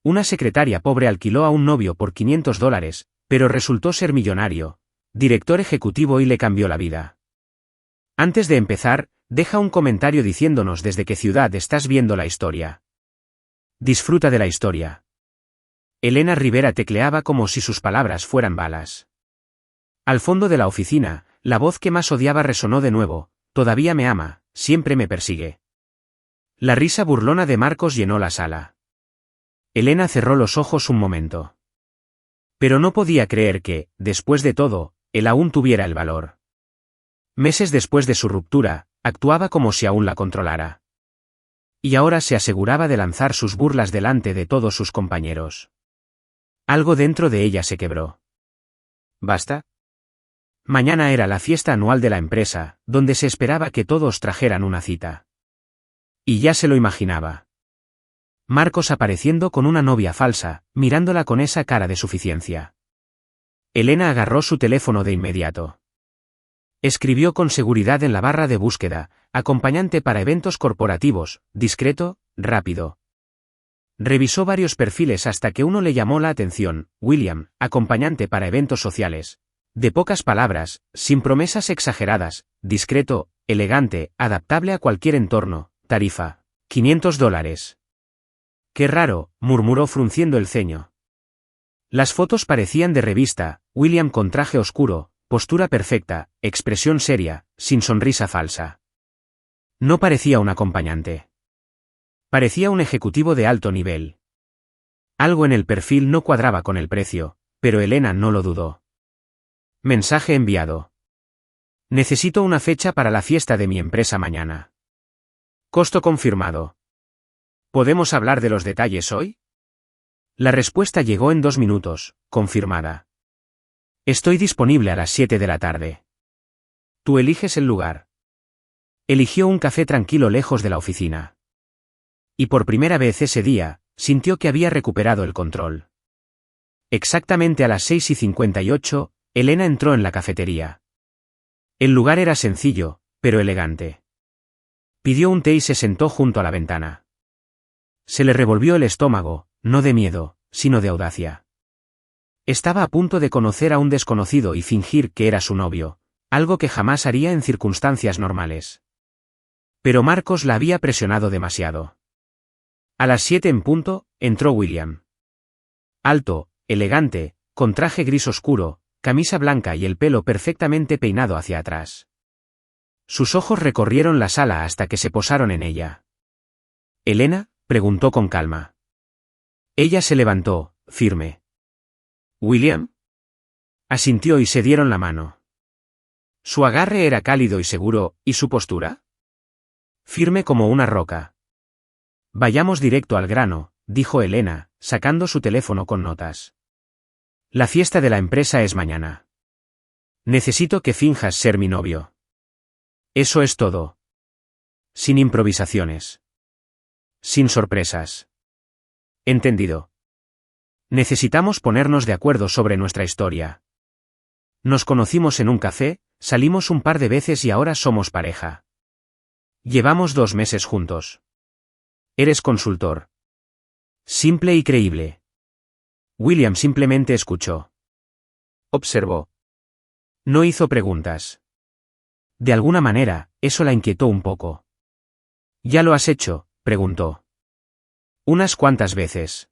Una secretaria pobre alquiló a un novio por $500, pero resultó ser millonario, director ejecutivo y le cambió la vida. Antes de empezar, deja un comentario diciéndonos desde qué ciudad estás viendo la historia. Disfruta de la historia. Elena Rivera tecleaba como si sus palabras fueran balas. Al fondo de la oficina, la voz que más odiaba resonó de nuevo: todavía me ama, siempre me persigue. La risa burlona de Marcos llenó la sala. Elena cerró los ojos un momento. Pero no podía creer que, después de todo, él aún tuviera el valor. Meses después de su ruptura, actuaba como si aún la controlara. Y ahora se aseguraba de lanzar sus burlas delante de todos sus compañeros. Algo dentro de ella se quebró. ¿Basta? Mañana era la fiesta anual de la empresa, donde se esperaba que todos trajeran una cita. Y ya se lo imaginaba. Marcos apareciendo con una novia falsa, mirándola con esa cara de suficiencia. Elena agarró su teléfono de inmediato. Escribió con seguridad en la barra de búsqueda: acompañante para eventos corporativos, discreto, rápido. Revisó varios perfiles hasta que uno le llamó la atención: William, acompañante para eventos sociales. De pocas palabras, sin promesas exageradas, discreto, elegante, adaptable a cualquier entorno, tarifa, $500. Qué raro, murmuró frunciendo el ceño. Las fotos parecían de revista: William con traje oscuro, postura perfecta, expresión seria, sin sonrisa falsa. No parecía un acompañante. Parecía un ejecutivo de alto nivel. Algo en el perfil no cuadraba con el precio, pero Elena no lo dudó. Mensaje enviado. Necesito una fecha para la fiesta de mi empresa mañana. Costo confirmado. ¿Podemos hablar de los detalles hoy? La respuesta llegó en 2 minutos, confirmada. Estoy disponible a las 7 de la tarde. Tú eliges el lugar. Eligió un café tranquilo lejos de la oficina. Y por primera vez ese día, sintió que había recuperado el control. Exactamente a las 6:58, Elena entró en la cafetería. El lugar era sencillo, pero elegante. Pidió un té y se sentó junto a la ventana. Se le revolvió el estómago, no de miedo, sino de audacia. Estaba a punto de conocer a un desconocido y fingir que era su novio, algo que jamás haría en circunstancias normales. Pero Marcos la había presionado demasiado. A las 7 en punto, entró William. Alto, elegante, con traje gris oscuro, camisa blanca y el pelo perfectamente peinado hacia atrás. Sus ojos recorrieron la sala hasta que se posaron en ella. ¿Elena?, preguntó con calma. Ella se levantó, firme. ¿William? Asintió y se dieron la mano. Su agarre era cálido y seguro, ¿y su postura? Firme como una roca. Vayamos directo al grano, dijo Elena, sacando su teléfono con notas. La fiesta de la empresa es mañana. Necesito que finjas ser mi novio. Eso es todo. Sin improvisaciones. Sin sorpresas. Entendido. Necesitamos ponernos de acuerdo sobre nuestra historia. Nos conocimos en un café, salimos un par de veces y ahora somos pareja. Llevamos 2 meses juntos. Eres consultor. Simple y creíble. William simplemente escuchó. Observó. No hizo preguntas. De alguna manera, eso la inquietó un poco. ¿Ya lo has hecho?, preguntó. Unas cuantas veces.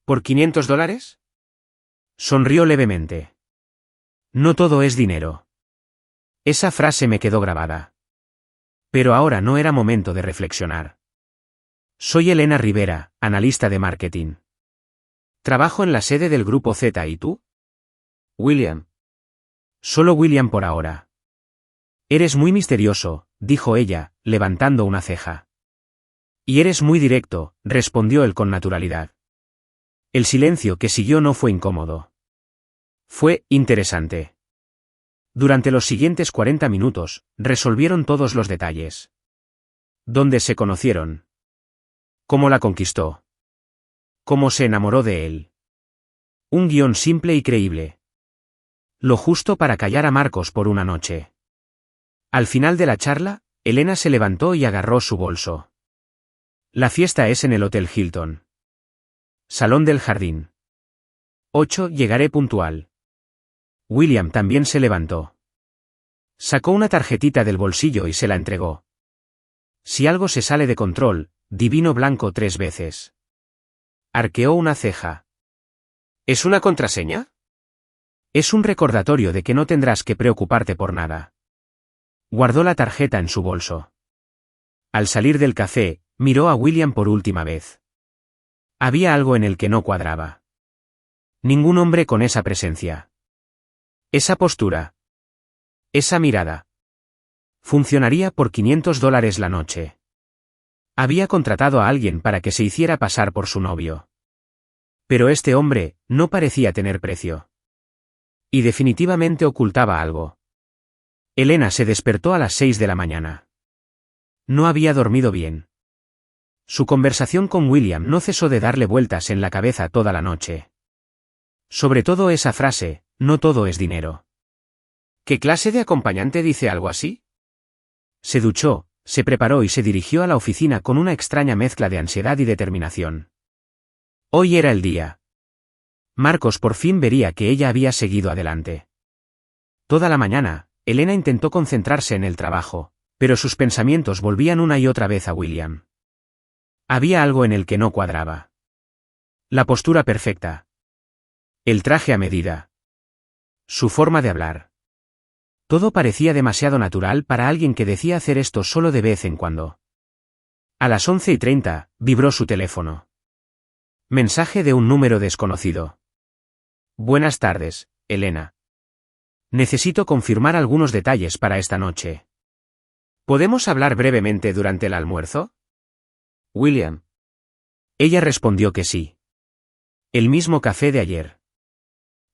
¿Por $500? Sonrió levemente. No todo es dinero. Esa frase me quedó grabada. Pero ahora no era momento de reflexionar. Soy Elena Rivera, analista de marketing. Trabajo en la sede del Grupo Z, ¿y tú? William. Solo William por ahora. Eres muy misterioso, dijo ella, levantando una ceja. Y eres muy directo, respondió él con naturalidad. El silencio que siguió no fue incómodo. Fue interesante. Durante los siguientes 40 minutos, resolvieron todos los detalles. ¿Dónde se conocieron? ¿Cómo la conquistó? ¿Cómo se enamoró de él? Un guión simple y creíble. Lo justo para callar a Marcos por una noche. Al final de la charla, Elena se levantó y agarró su bolso. La fiesta es en el Hotel Hilton. Salón del jardín. 8. Llegaré puntual. William también se levantó. Sacó una tarjetita del bolsillo y se la entregó. Si algo se sale de control, divino blanco 3 veces. Arqueó una ceja. ¿Es una contraseña? Es un recordatorio de que no tendrás que preocuparte por nada. Guardó la tarjeta en su bolso. Al salir del café, miró a William por última vez. Había algo en el que no cuadraba. Ningún hombre con esa presencia. Esa postura. Esa mirada. Funcionaría por $500 la noche. Había contratado a alguien para que se hiciera pasar por su novio. Pero este hombre no parecía tener precio. Y definitivamente ocultaba algo. Elena se despertó a las 6 de la mañana. No había dormido bien. Su conversación con William no cesó de darle vueltas en la cabeza toda la noche. Sobre todo esa frase, no todo es dinero. ¿Qué clase de acompañante dice algo así? Se duchó, se preparó y se dirigió a la oficina con una extraña mezcla de ansiedad y determinación. Hoy era el día. Marcos por fin vería que ella había seguido adelante. Toda la mañana, Elena intentó concentrarse en el trabajo, pero sus pensamientos volvían una y otra vez a William. Había algo en el que no cuadraba. La postura perfecta. El traje a medida. Su forma de hablar. Todo parecía demasiado natural para alguien que decía hacer esto solo de vez en cuando. A las 11:30, vibró su teléfono. Mensaje de un número desconocido. Buenas tardes, Elena. Necesito confirmar algunos detalles para esta noche. ¿Podemos hablar brevemente durante el almuerzo? William. Ella respondió que sí. El mismo café de ayer.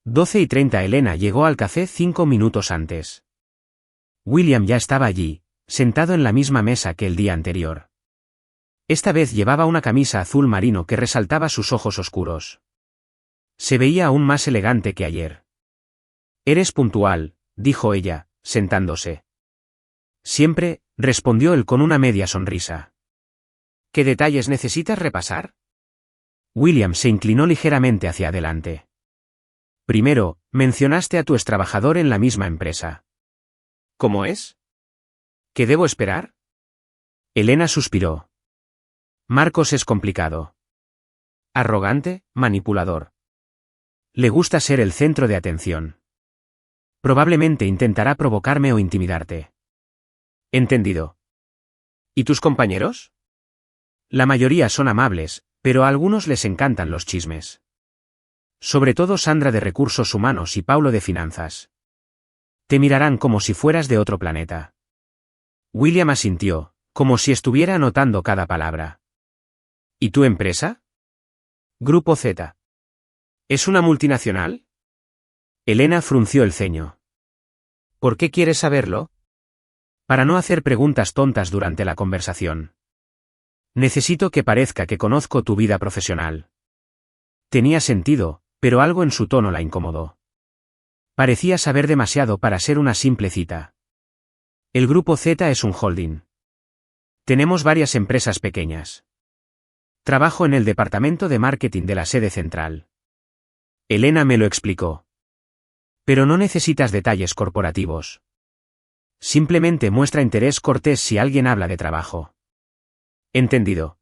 12:30 Elena llegó al café 5 minutos antes. William ya estaba allí, sentado en la misma mesa que el día anterior. Esta vez llevaba una camisa azul marino que resaltaba sus ojos oscuros. Se veía aún más elegante que ayer. Eres puntual, dijo ella, sentándose. Siempre, respondió él con una media sonrisa. ¿Qué detalles necesitas repasar? William se inclinó ligeramente hacia adelante. Primero, mencionaste a tu extrabajador en la misma empresa. ¿Cómo es? ¿Qué debo esperar? Elena suspiró. Marcos es complicado. Arrogante, manipulador. Le gusta ser el centro de atención. Probablemente intentará provocarme o intimidarte. Entendido. ¿Y tus compañeros? La mayoría son amables, pero a algunos les encantan los chismes. Sobre todo Sandra de Recursos Humanos y Paulo de Finanzas. Te mirarán como si fueras de otro planeta. William asintió, como si estuviera anotando cada palabra. ¿Y tu empresa? Grupo Z. ¿Es una multinacional? Elena frunció el ceño. ¿Por qué quieres saberlo? Para no hacer preguntas tontas durante la conversación. Necesito que parezca que conozco tu vida profesional. Tenía sentido, pero algo en su tono la incomodó. Parecía saber demasiado para ser una simple cita. El Grupo Z es un holding. Tenemos varias empresas pequeñas. Trabajo en el departamento de marketing de la sede central. Elena me lo explicó. Pero no necesitas detalles corporativos. Simplemente muestra interés cortés si alguien habla de trabajo. Entendido.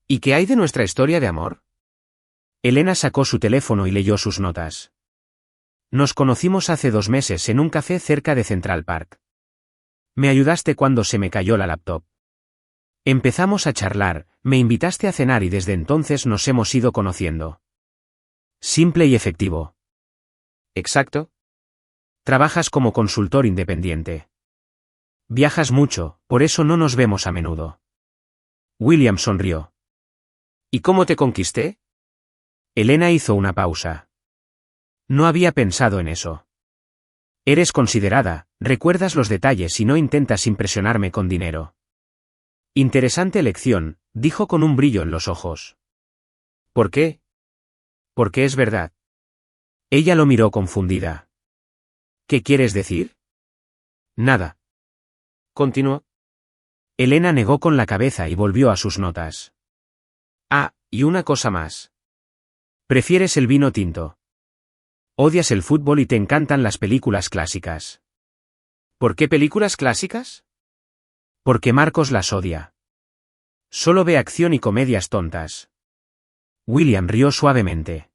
¿Y qué hay de nuestra historia de amor? Elena sacó su teléfono y leyó sus notas. Nos conocimos hace 2 meses en un café cerca de Central Park. Me ayudaste cuando se me cayó la laptop. Empezamos a charlar, me invitaste a cenar y desde entonces nos hemos ido conociendo. Simple y efectivo. Exacto. Trabajas como consultor independiente. Viajas mucho, por eso no nos vemos a menudo. William sonrió. ¿Y cómo te conquisté? Elena hizo una pausa. No había pensado en eso. Eres considerada, recuerdas los detalles y no intentas impresionarme con dinero. Interesante elección, dijo con un brillo en los ojos. ¿Por qué? Porque es verdad. Ella lo miró confundida. ¿Qué quieres decir? Nada. Continuó. Elena negó con la cabeza y volvió a sus notas. Ah, y una cosa más. Prefieres el vino tinto. Odias el fútbol y te encantan las películas clásicas. ¿Por qué películas clásicas? Porque Marcos las odia. Solo ve acción y comedias tontas. William rió suavemente.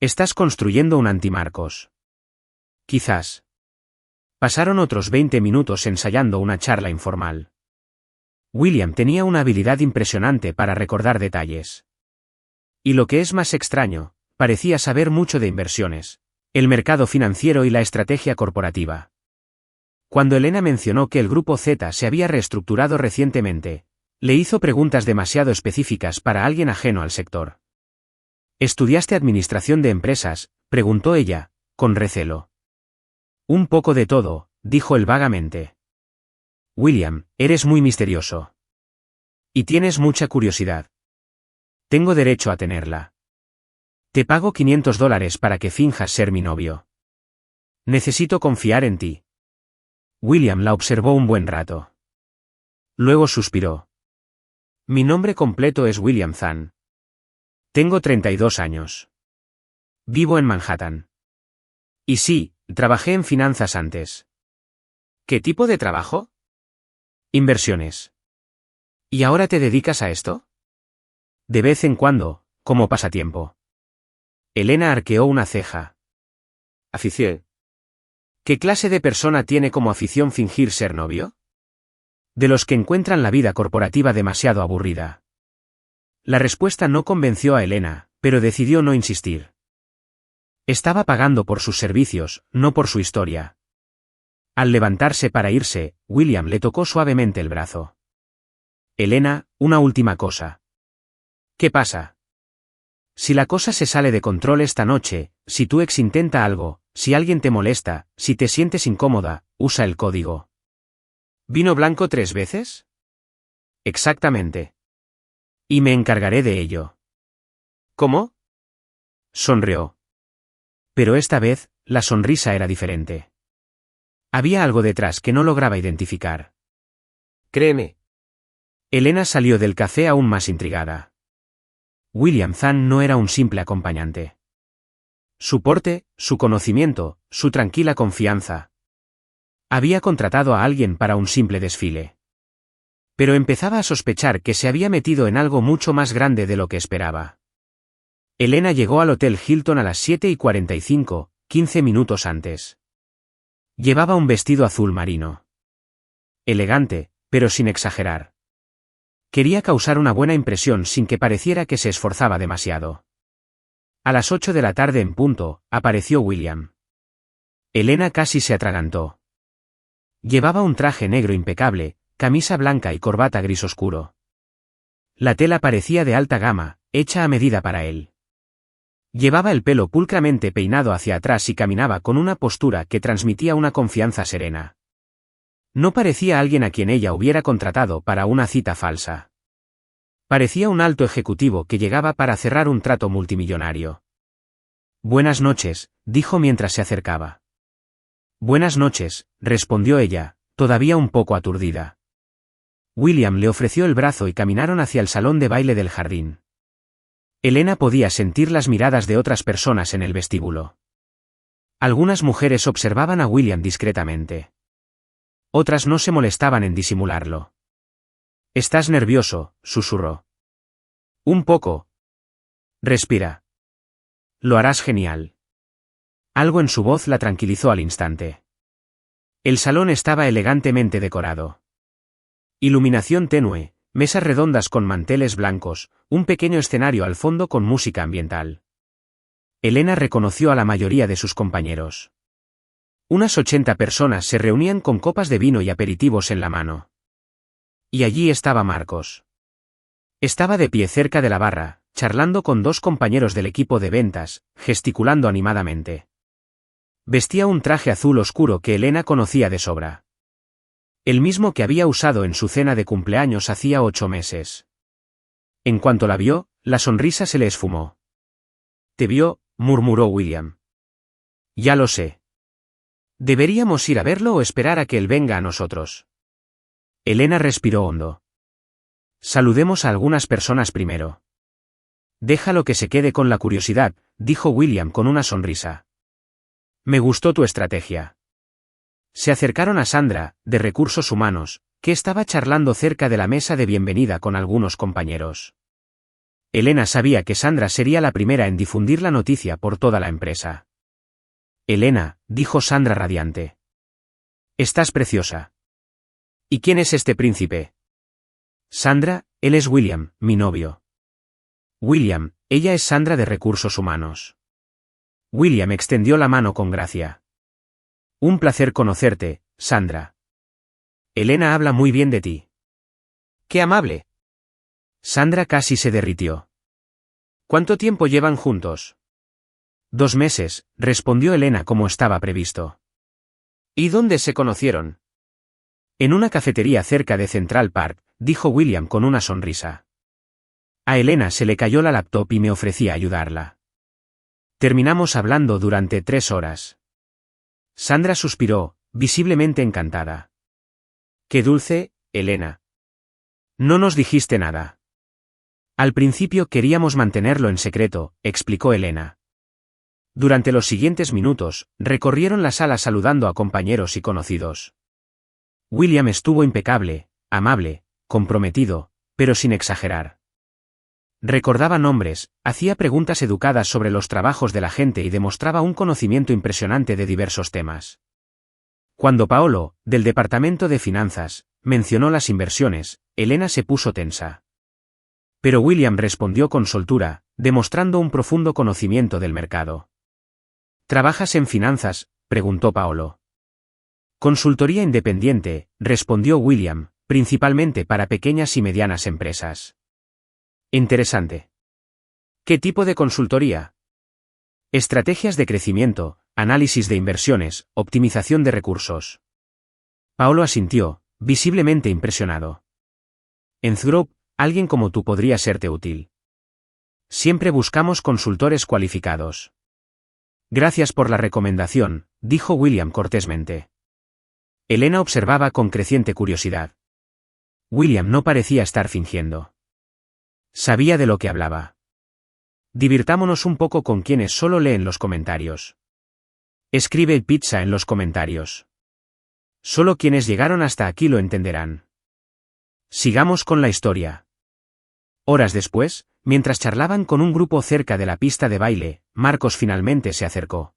Estás construyendo un anti-Marcos. Quizás. Pasaron otros 20 minutos ensayando una charla informal. William tenía una habilidad impresionante para recordar detalles. Y lo que es más extraño, parecía saber mucho de inversiones, el mercado financiero y la estrategia corporativa. Cuando Elena mencionó que el Grupo Z se había reestructurado recientemente, le hizo preguntas demasiado específicas para alguien ajeno al sector. ¿Estudiaste administración de empresas?, preguntó ella, con recelo. Un poco de todo, dijo él vagamente. William, eres muy misterioso. Y tienes mucha curiosidad. Tengo derecho a tenerla. Te pago $500 para que finjas ser mi novio. Necesito confiar en ti. William la observó un buen rato. Luego suspiró. Mi nombre completo es William Zahn. Tengo 32 años. Vivo en Manhattan. Y sí, trabajé en finanzas antes. ¿Qué tipo de trabajo? Inversiones. ¿Y ahora te dedicas a esto? De vez en cuando, como pasatiempo. Elena arqueó una ceja. Afición. ¿Qué clase de persona tiene como afición fingir ser novio? De los que encuentran la vida corporativa demasiado aburrida. La respuesta no convenció a Elena, pero decidió no insistir. Estaba pagando por sus servicios, no por su historia. Al levantarse para irse, William le tocó suavemente el brazo. Elena, una última cosa. ¿Qué pasa? Si la cosa se sale de control esta noche, si tu ex intenta algo, si alguien te molesta, si te sientes incómoda, usa el código. ¿Vino blanco 3 veces? Exactamente. Y me encargaré de ello. ¿Cómo? Sonrió. Pero esta vez, la sonrisa era diferente. Había algo detrás que no lograba identificar. Créeme. Elena salió del café aún más intrigada. William Zahn no era un simple acompañante. Su porte, su conocimiento, su tranquila confianza. Había contratado a alguien para un simple desfile. Pero empezaba a sospechar que se había metido en algo mucho más grande de lo que esperaba. Elena llegó al Hotel Hilton a las 7:45, 15 minutos antes. Llevaba un vestido azul marino. Elegante, pero sin exagerar. Quería causar una buena impresión sin que pareciera que se esforzaba demasiado. A las 8 de la tarde en punto, apareció William. Elena casi se atragantó. Llevaba un traje negro impecable, camisa blanca y corbata gris oscuro. La tela parecía de alta gama, hecha a medida para él. Llevaba el pelo pulcramente peinado hacia atrás y caminaba con una postura que transmitía una confianza serena. No parecía alguien a quien ella hubiera contratado para una cita falsa. Parecía un alto ejecutivo que llegaba para cerrar un trato multimillonario. Buenas noches, dijo mientras se acercaba. Buenas noches, respondió ella, todavía un poco aturdida. William le ofreció el brazo y caminaron hacia el salón de baile del jardín. Elena podía sentir las miradas de otras personas en el vestíbulo. Algunas mujeres observaban a William discretamente. Otras no se molestaban en disimularlo. «Estás nervioso», susurró. «Un poco». «Respira. Lo harás genial». Algo en su voz la tranquilizó al instante. El salón estaba elegantemente decorado. Iluminación tenue, mesas redondas con manteles blancos, un pequeño escenario al fondo con música ambiental. Elena reconoció a la mayoría de sus compañeros. Unas 80 personas se reunían con copas de vino y aperitivos en la mano. Y allí estaba Marcos. Estaba de pie cerca de la barra, charlando con 2 compañeros del equipo de ventas, gesticulando animadamente. Vestía un traje azul oscuro que Elena conocía de sobra. El mismo que había usado en su cena de cumpleaños hacía 8 meses. En cuanto la vio, la sonrisa se le esfumó. «Te vio», murmuró William. «Ya lo sé. ¿Deberíamos ir a verlo o esperar a que él venga a nosotros?» Elena respiró hondo. «Saludemos a algunas personas primero». Déjalo que se quede con la curiosidad, dijo William con una sonrisa. Me gustó tu estrategia. Se acercaron a Sandra, de Recursos Humanos, que estaba charlando cerca de la mesa de bienvenida con algunos compañeros. Elena sabía que Sandra sería la primera en difundir la noticia por toda la empresa. Elena, dijo Sandra radiante. Estás preciosa. ¿Y quién es este príncipe? Sandra, él es William, mi novio. William, ella es Sandra de Recursos Humanos. William extendió la mano con gracia. Un placer conocerte, Sandra. Elena habla muy bien de ti. ¡Qué amable! Sandra casi se derritió. ¿Cuánto tiempo llevan juntos? 2 meses, respondió Elena como estaba previsto. ¿Y dónde se conocieron? En una cafetería cerca de Central Park, dijo William con una sonrisa. A Elena se le cayó la laptop y me ofrecía ayudarla. Terminamos hablando durante 3 horas. Sandra suspiró, visiblemente encantada. Qué dulce, Elena. No nos dijiste nada. Al principio queríamos mantenerlo en secreto, explicó Elena. Durante los siguientes minutos, recorrieron la sala saludando a compañeros y conocidos. William estuvo impecable, amable, comprometido, pero sin exagerar. Recordaba nombres, hacía preguntas educadas sobre los trabajos de la gente y demostraba un conocimiento impresionante de diversos temas. Cuando Paolo, del Departamento de Finanzas, mencionó las inversiones, Elena se puso tensa. Pero William respondió con soltura, demostrando un profundo conocimiento del mercado. ¿Trabajas en finanzas?, preguntó Paolo. Consultoría independiente, respondió William, principalmente para pequeñas y medianas empresas. Interesante. ¿Qué tipo de consultoría? Estrategias de crecimiento, análisis de inversiones, optimización de recursos. Paolo asintió, visiblemente impresionado. En Zgroup, alguien como tú podría serte útil. Siempre buscamos consultores cualificados. Gracias por la recomendación, dijo William cortésmente. Elena observaba con creciente curiosidad. William no parecía estar fingiendo. Sabía de lo que hablaba. Divirtámonos un poco con quienes solo leen los comentarios. Escribe pizza en los comentarios. Solo quienes llegaron hasta aquí lo entenderán. Sigamos con la historia. Horas después, mientras charlaban con un grupo cerca de la pista de baile, Marcos finalmente se acercó.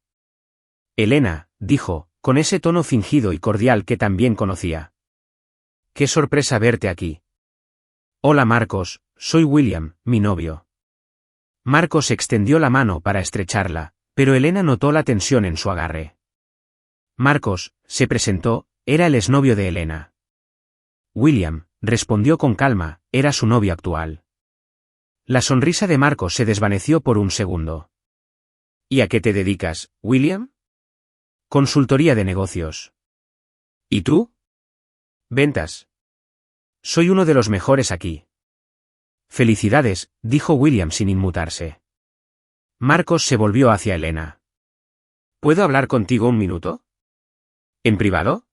Elena, dijo, con ese tono fingido y cordial que también conocía. Qué sorpresa verte aquí. Hola Marcos, soy William, mi novio. Marcos extendió la mano para estrecharla, pero Elena notó la tensión en su agarre. Marcos, se presentó, era el exnovio de Elena. William, respondió con calma, era su novio actual. La sonrisa de Marcos se desvaneció por un segundo. ¿Y a qué te dedicas, William? Consultoría de negocios. ¿Y tú? Ventas. Soy uno de los mejores aquí. Felicidades, dijo William sin inmutarse. Marcos se volvió hacia Elena. ¿Puedo hablar contigo un minuto? ¿En privado?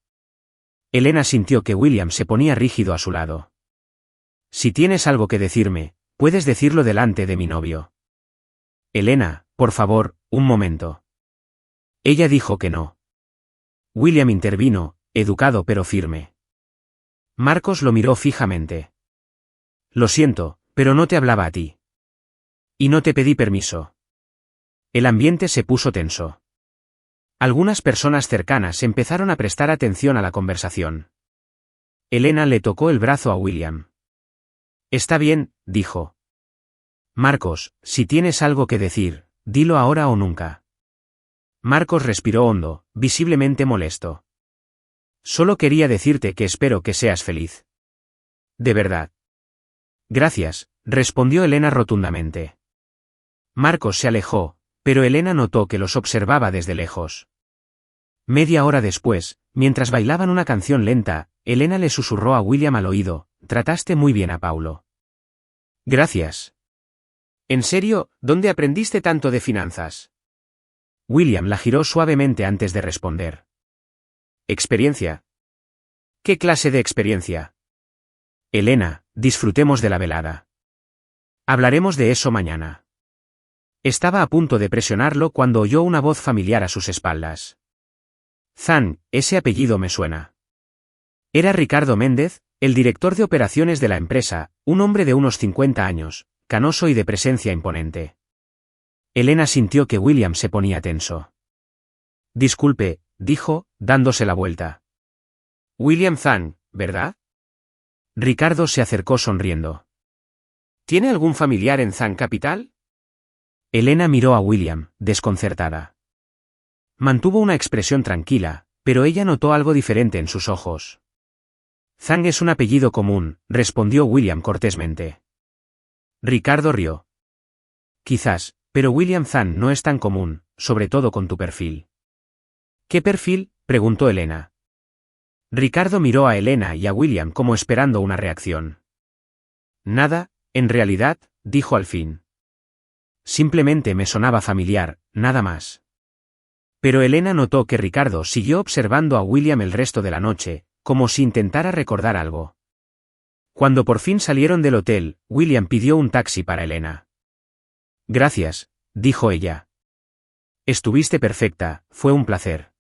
Elena sintió que William se ponía rígido a su lado. Si tienes algo que decirme, puedes decirlo delante de mi novio. Elena, por favor, un momento. Ella dijo que no. William intervino, educado pero firme. Marcos lo miró fijamente. Lo siento, pero no te hablaba a ti. Y no te pedí permiso. El ambiente se puso tenso. Algunas personas cercanas empezaron a prestar atención a la conversación. Elena le tocó el brazo a William. Está bien, dijo. Marcos, si tienes algo que decir, dilo ahora o nunca. Marcos respiró hondo, visiblemente molesto. Solo quería decirte que espero que seas feliz. De verdad. Gracias, respondió Elena rotundamente. Marcos se alejó, pero Elena notó que los observaba desde lejos. Media hora después, mientras bailaban una canción lenta, Elena le susurró a William al oído, trataste muy bien a Paulo. Gracias. ¿En serio, dónde aprendiste tanto de finanzas? William la giró suavemente antes de responder. ¿Experiencia? ¿Qué clase de experiencia? Elena, disfrutemos de la velada. Hablaremos de eso mañana. Estaba a punto de presionarlo cuando oyó una voz familiar a sus espaldas. Zhang, ese apellido me suena. Era Ricardo Méndez, el director de operaciones de la empresa, un hombre de unos 50 años, canoso y de presencia imponente. Elena sintió que William se ponía tenso. Disculpe, dijo, dándose la vuelta. William Zhang, ¿verdad? Ricardo se acercó sonriendo. ¿Tiene algún familiar en Zhang Capital? Elena miró a William, desconcertada. Mantuvo una expresión tranquila, pero ella notó algo diferente en sus ojos. Zhang es un apellido común, respondió William cortésmente. Ricardo rió. Quizás, pero William Zhang no es tan común, sobre todo con tu perfil. ¿Qué perfil?, preguntó Elena. Ricardo miró a Elena y a William como esperando una reacción. Nada, en realidad, dijo al fin. Simplemente me sonaba familiar, nada más. Pero Elena notó que Ricardo siguió observando a William el resto de la noche, como si intentara recordar algo. Cuando por fin salieron del hotel, William pidió un taxi para Elena. Gracias, dijo ella. Estuviste perfecta, fue un placer.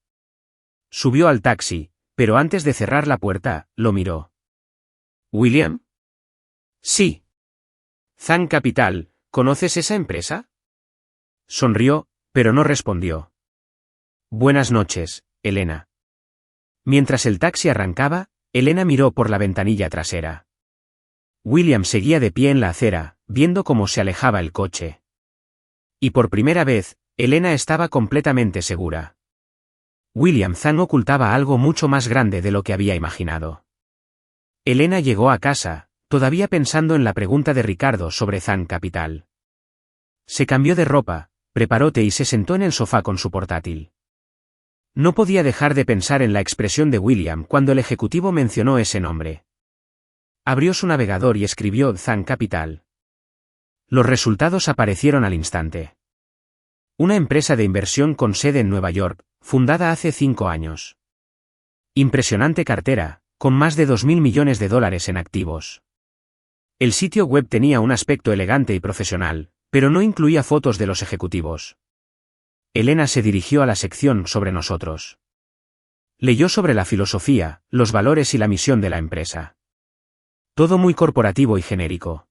Subió al taxi, pero antes de cerrar la puerta, lo miró. ¿William? Sí. Zhang Capital, ¿conoces esa empresa? Sonrió, pero no respondió. Buenas noches, Elena. Mientras el taxi arrancaba, Elena miró por la ventanilla trasera. William seguía de pie en la acera, viendo cómo se alejaba el coche. Y por primera vez, Elena estaba completamente segura. William Zhang ocultaba algo mucho más grande de lo que había imaginado. Elena llegó a casa, todavía pensando en la pregunta de Ricardo sobre Zhang Capital. Se cambió de ropa, preparó té y se sentó en el sofá con su portátil. No podía dejar de pensar en la expresión de William cuando el ejecutivo mencionó ese nombre. Abrió su navegador y escribió Zhang Capital. Los resultados aparecieron al instante. Una empresa de inversión con sede en Nueva York, fundada hace 5 años. Impresionante cartera, con más de 2.000 millones de dólares en activos. El sitio web tenía un aspecto elegante y profesional, pero no incluía fotos de los ejecutivos. Elena se dirigió a la sección sobre nosotros. Leyó sobre la filosofía, los valores y la misión de la empresa. Todo muy corporativo y genérico.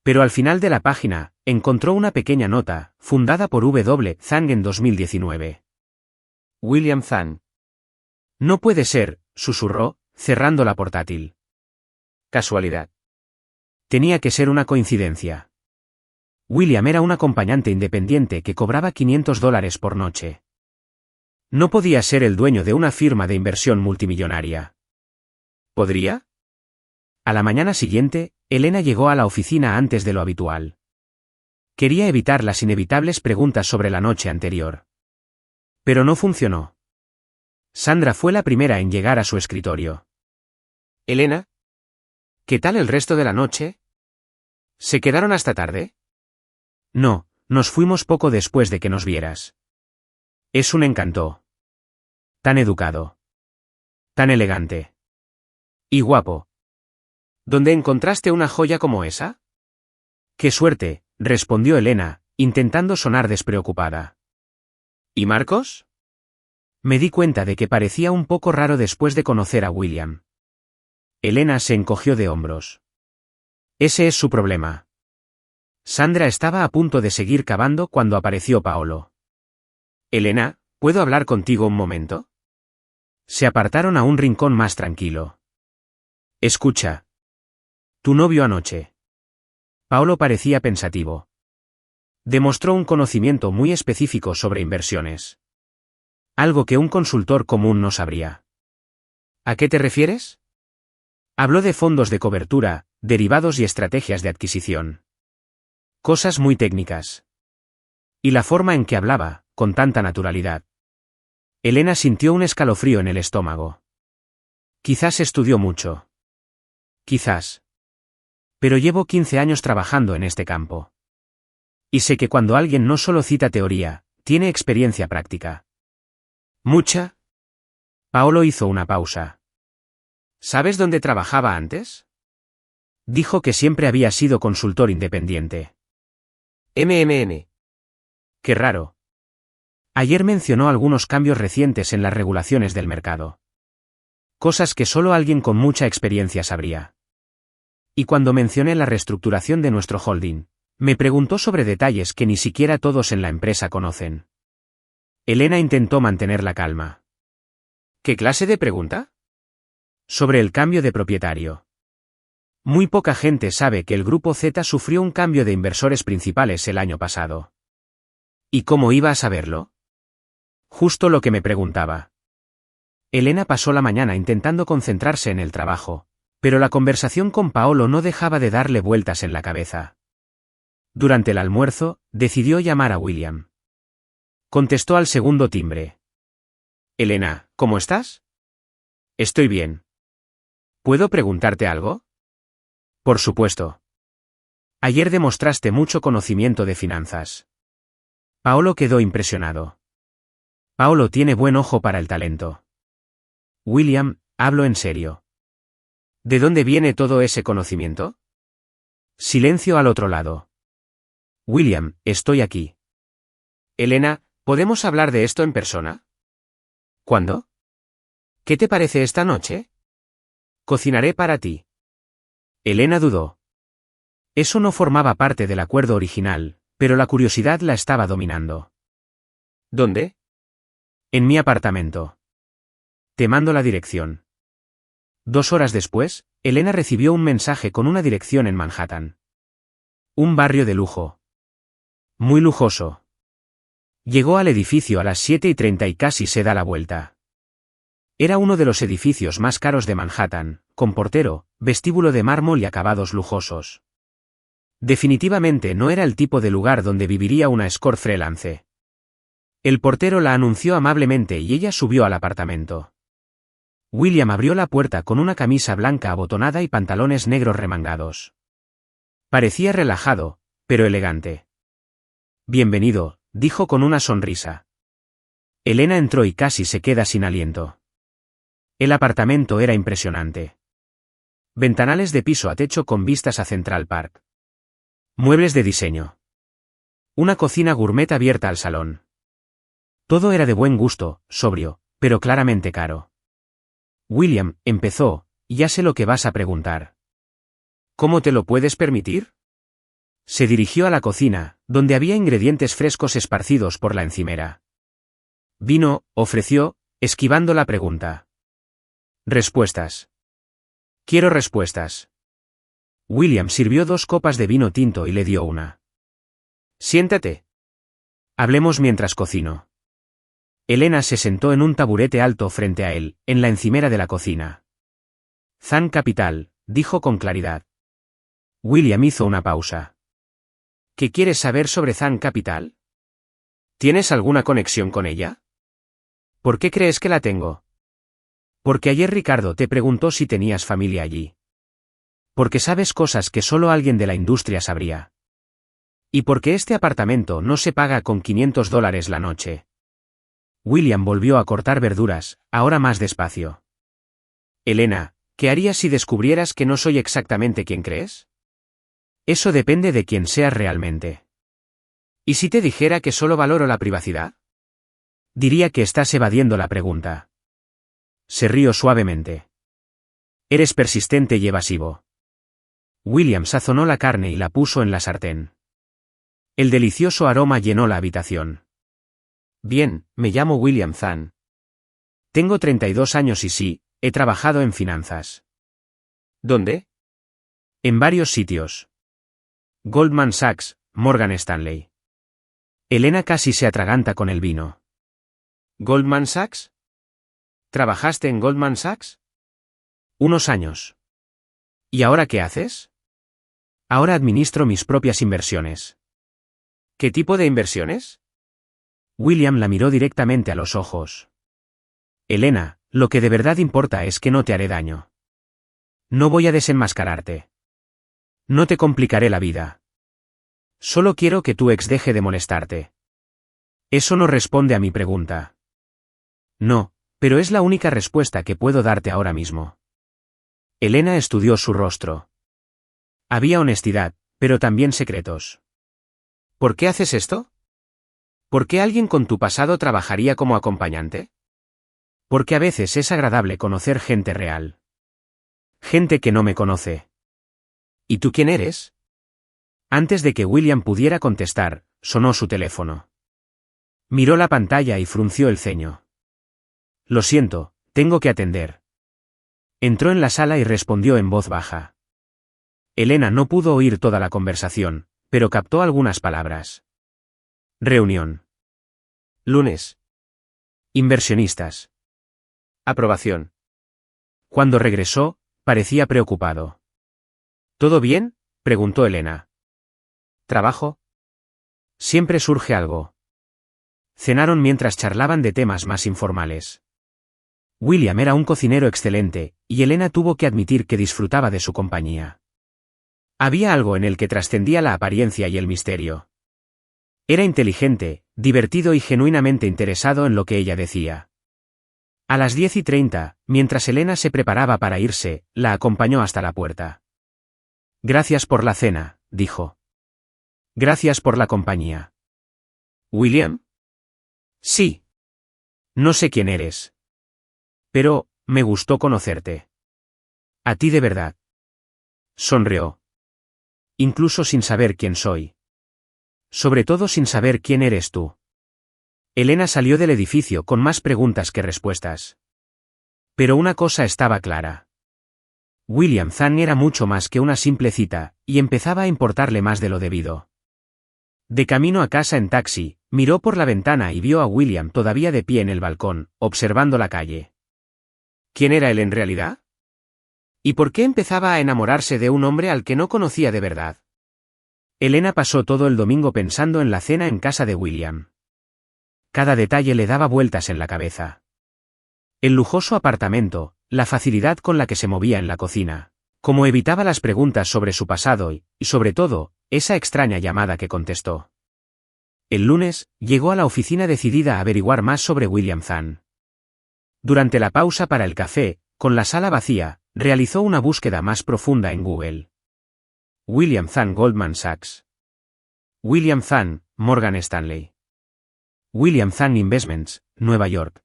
Pero al final de la página, encontró una pequeña nota, fundada por W. Zhang en 2019. William Zhang. No puede ser, susurró, cerrando la portátil. Casualidad. Tenía que ser una coincidencia. William era un acompañante independiente que cobraba $500 por noche. No podía ser el dueño de una firma de inversión multimillonaria. ¿Podría? A la mañana siguiente, Elena llegó a la oficina antes de lo habitual. Quería evitar las inevitables preguntas sobre la noche anterior. Pero no funcionó. Sandra fue la primera en llegar a su escritorio. Elena, ¿qué tal el resto de la noche? ¿Se quedaron hasta tarde? No, nos fuimos poco después de que nos vieras. Es un encanto. Tan educado. Tan elegante. Y guapo. ¿Dónde encontraste una joya como esa? ¡Qué suerte!, respondió Elena, intentando sonar despreocupada. ¿Y Marcos? Me di cuenta de que parecía un poco raro después de conocer a William. Elena se encogió de hombros. Ese es su problema. Sandra estaba a punto de seguir cavando cuando apareció Paolo. Elena, ¿puedo hablar contigo un momento? Se apartaron a un rincón más tranquilo. Escucha. Tu novio anoche. Paolo parecía pensativo. Demostró un conocimiento muy específico sobre inversiones. Algo que un consultor común no sabría. ¿A qué te refieres? Habló de fondos de cobertura, derivados y estrategias de adquisición. Cosas muy técnicas. Y la forma en que hablaba, con tanta naturalidad. Elena sintió un escalofrío en el estómago. Quizás estudió mucho. Quizás. Pero llevo 15 años trabajando en este campo. Y sé que cuando alguien no solo cita teoría, tiene experiencia práctica. ¿Mucha? Paolo hizo una pausa. ¿Sabes dónde trabajaba antes? Dijo que siempre había sido consultor independiente. MMM. Qué raro. Ayer mencionó algunos cambios recientes en las regulaciones del mercado. Cosas que solo alguien con mucha experiencia sabría. Y cuando mencioné la reestructuración de nuestro holding, me preguntó sobre detalles que ni siquiera todos en la empresa conocen. Elena intentó mantener la calma. ¿Qué clase de pregunta? Sobre el cambio de propietario. Muy poca gente sabe que el Grupo Z sufrió un cambio de inversores principales el año pasado. ¿Y cómo iba a saberlo? Justo lo que me preguntaba. Elena pasó la mañana intentando concentrarse en el trabajo, pero la conversación con Paolo no dejaba de darle vueltas en la cabeza. Durante el almuerzo, decidió llamar a William. Contestó al segundo timbre. Elena, ¿cómo estás? Estoy bien. ¿Puedo preguntarte algo? Por supuesto. Ayer demostraste mucho conocimiento de finanzas. Paolo quedó impresionado. Paolo tiene buen ojo para el talento. William, hablo en serio. ¿De dónde viene todo ese conocimiento? Silencio al otro lado. William, estoy aquí. Elena, ¿podemos hablar de esto en persona? ¿Cuándo? ¿Qué te parece esta noche? Cocinaré para ti. Elena dudó. Eso no formaba parte del acuerdo original, pero la curiosidad la estaba dominando. ¿Dónde? En mi apartamento. Te mando la dirección. 2 horas después, Elena recibió un mensaje con una dirección en Manhattan. Un barrio de lujo. Muy lujoso. Llegó al edificio a las 7:30 y casi se da la vuelta. Era uno de los edificios más caros de Manhattan, con portero, vestíbulo de mármol y acabados lujosos. Definitivamente no era el tipo de lugar donde viviría una escort freelance. El portero la anunció amablemente y ella subió al apartamento. William abrió la puerta con una camisa blanca abotonada y pantalones negros remangados. Parecía relajado, pero elegante. Bienvenido, dijo con una sonrisa. Elena entró y casi se queda sin aliento. El apartamento era impresionante. Ventanales de piso a techo con vistas a Central Park. Muebles de diseño. Una cocina gourmet abierta al salón. Todo era de buen gusto, sobrio, pero claramente caro. William, empezó, ya sé lo que vas a preguntar. ¿Cómo te lo puedes permitir? Se dirigió a la cocina, donde había ingredientes frescos esparcidos por la encimera. Vino, ofreció, esquivando la pregunta. Respuestas. Quiero respuestas. William sirvió 2 copas de vino tinto y le dio una. Siéntate. Hablemos mientras cocino. Elena se sentó en un taburete alto frente a él, en la encimera de la cocina. Zan Capital, dijo con claridad. William hizo una pausa. ¿Qué quieres saber sobre Zan Capital? ¿Tienes alguna conexión con ella? ¿Por qué crees que la tengo? Porque ayer Ricardo te preguntó si tenías familia allí. Porque sabes cosas que solo alguien de la industria sabría. Y porque este apartamento no se paga con $500 la noche. William volvió a cortar verduras, ahora más despacio. Elena, ¿qué harías si descubrieras que no soy exactamente quien crees? Eso depende de quién seas realmente. ¿Y si te dijera que solo valoro la privacidad? Diría que estás evadiendo la pregunta. Se rió suavemente. Eres persistente y evasivo. William sazonó la carne y la puso en la sartén. El delicioso aroma llenó la habitación. Bien, me llamo William Zan. Tengo 32 años y sí, he trabajado en finanzas. ¿Dónde? En varios sitios. Goldman Sachs, Morgan Stanley. Elena casi se atraganta con el vino. ¿Goldman Sachs? ¿Trabajaste en Goldman Sachs? Unos años. ¿Y ahora qué haces? Ahora administro mis propias inversiones. ¿Qué tipo de inversiones? William la miró directamente a los ojos. Elena, lo que de verdad importa es que no te haré daño. No voy a desenmascararte. No te complicaré la vida. Solo quiero que tu ex deje de molestarte. Eso no responde a mi pregunta. No, pero es la única respuesta que puedo darte ahora mismo. Elena estudió su rostro. Había honestidad, pero también secretos. ¿Por qué haces esto? ¿Por qué alguien con tu pasado trabajaría como acompañante? Porque a veces es agradable conocer gente real. Gente que no me conoce. ¿Y tú quién eres? Antes de que William pudiera contestar, sonó su teléfono. Miró la pantalla y frunció el ceño. Lo siento, tengo que atender. Entró en la sala y respondió en voz baja. Elena no pudo oír toda la conversación, pero captó algunas palabras. Reunión. Lunes. Inversionistas. Aprobación. Cuando regresó, parecía preocupado. ¿Todo bien?, preguntó Elena. ¿Trabajo? Siempre surge algo. Cenaron mientras charlaban de temas más informales. William era un cocinero excelente, y Elena tuvo que admitir que disfrutaba de su compañía. Había algo en él que trascendía la apariencia y el misterio. Era inteligente, divertido y genuinamente interesado en lo que ella decía. A las 10:30, mientras Elena se preparaba para irse, la acompañó hasta la puerta. Gracias por la cena, dijo. Gracias por la compañía. ¿William? Sí. No sé quién eres. Pero, me gustó conocerte. A ti de verdad. Sonrió. Incluso sin saber quién soy. Sobre todo sin saber quién eres tú. Elena salió del edificio con más preguntas que respuestas. Pero una cosa estaba clara. William Zhang era mucho más que una simple cita, y empezaba a importarle más de lo debido. De camino a casa en taxi, miró por la ventana y vio a William todavía de pie en el balcón, observando la calle. ¿Quién era él en realidad? ¿Y por qué empezaba a enamorarse de un hombre al que no conocía de verdad? Elena pasó todo el domingo pensando en la cena en casa de William. Cada detalle le daba vueltas en la cabeza. El lujoso apartamento, la facilidad con la que se movía en la cocina, cómo evitaba las preguntas sobre su pasado y, sobre todo, esa extraña llamada que contestó. El lunes, llegó a la oficina decidida a averiguar más sobre William Zhang. Durante la pausa para el café, con la sala vacía, realizó una búsqueda más profunda en Google. William Zhang Goldman Sachs. William Zhang, Morgan Stanley. William Zhang Investments, Nueva York.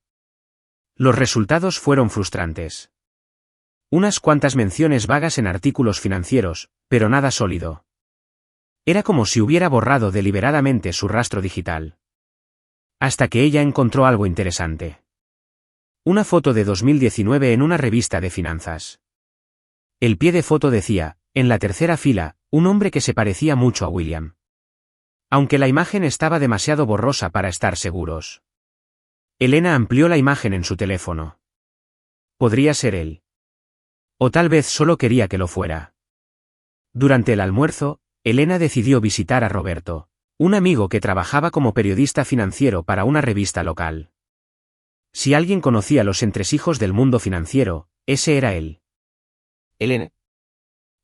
Los resultados fueron frustrantes. Unas cuantas menciones vagas en artículos financieros, pero nada sólido. Era como si hubiera borrado deliberadamente su rastro digital. Hasta que ella encontró algo interesante. Una foto de 2019 en una revista de finanzas. El pie de foto decía, en la tercera fila, un hombre que se parecía mucho a William. Aunque la imagen estaba demasiado borrosa para estar seguros. Elena amplió la imagen en su teléfono. Podría ser él. O tal vez solo quería que lo fuera. Durante el almuerzo, Elena decidió visitar a Roberto, un amigo que trabajaba como periodista financiero para una revista local. Si alguien conocía los entresijos del mundo financiero, ese era él. Elena.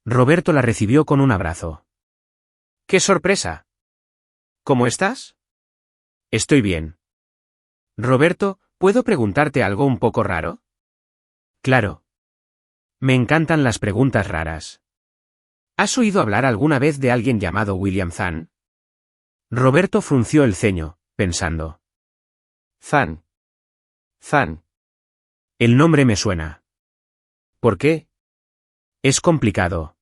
Roberto la recibió con un abrazo. ¡Qué sorpresa! ¿Cómo estás? Estoy bien. Roberto, ¿puedo preguntarte algo un poco raro? Claro. Me encantan las preguntas raras. ¿Has oído hablar alguna vez de alguien llamado William Zhang? Roberto frunció el ceño, pensando. Zhang. Zhang. El nombre me suena. ¿Por qué? Es complicado.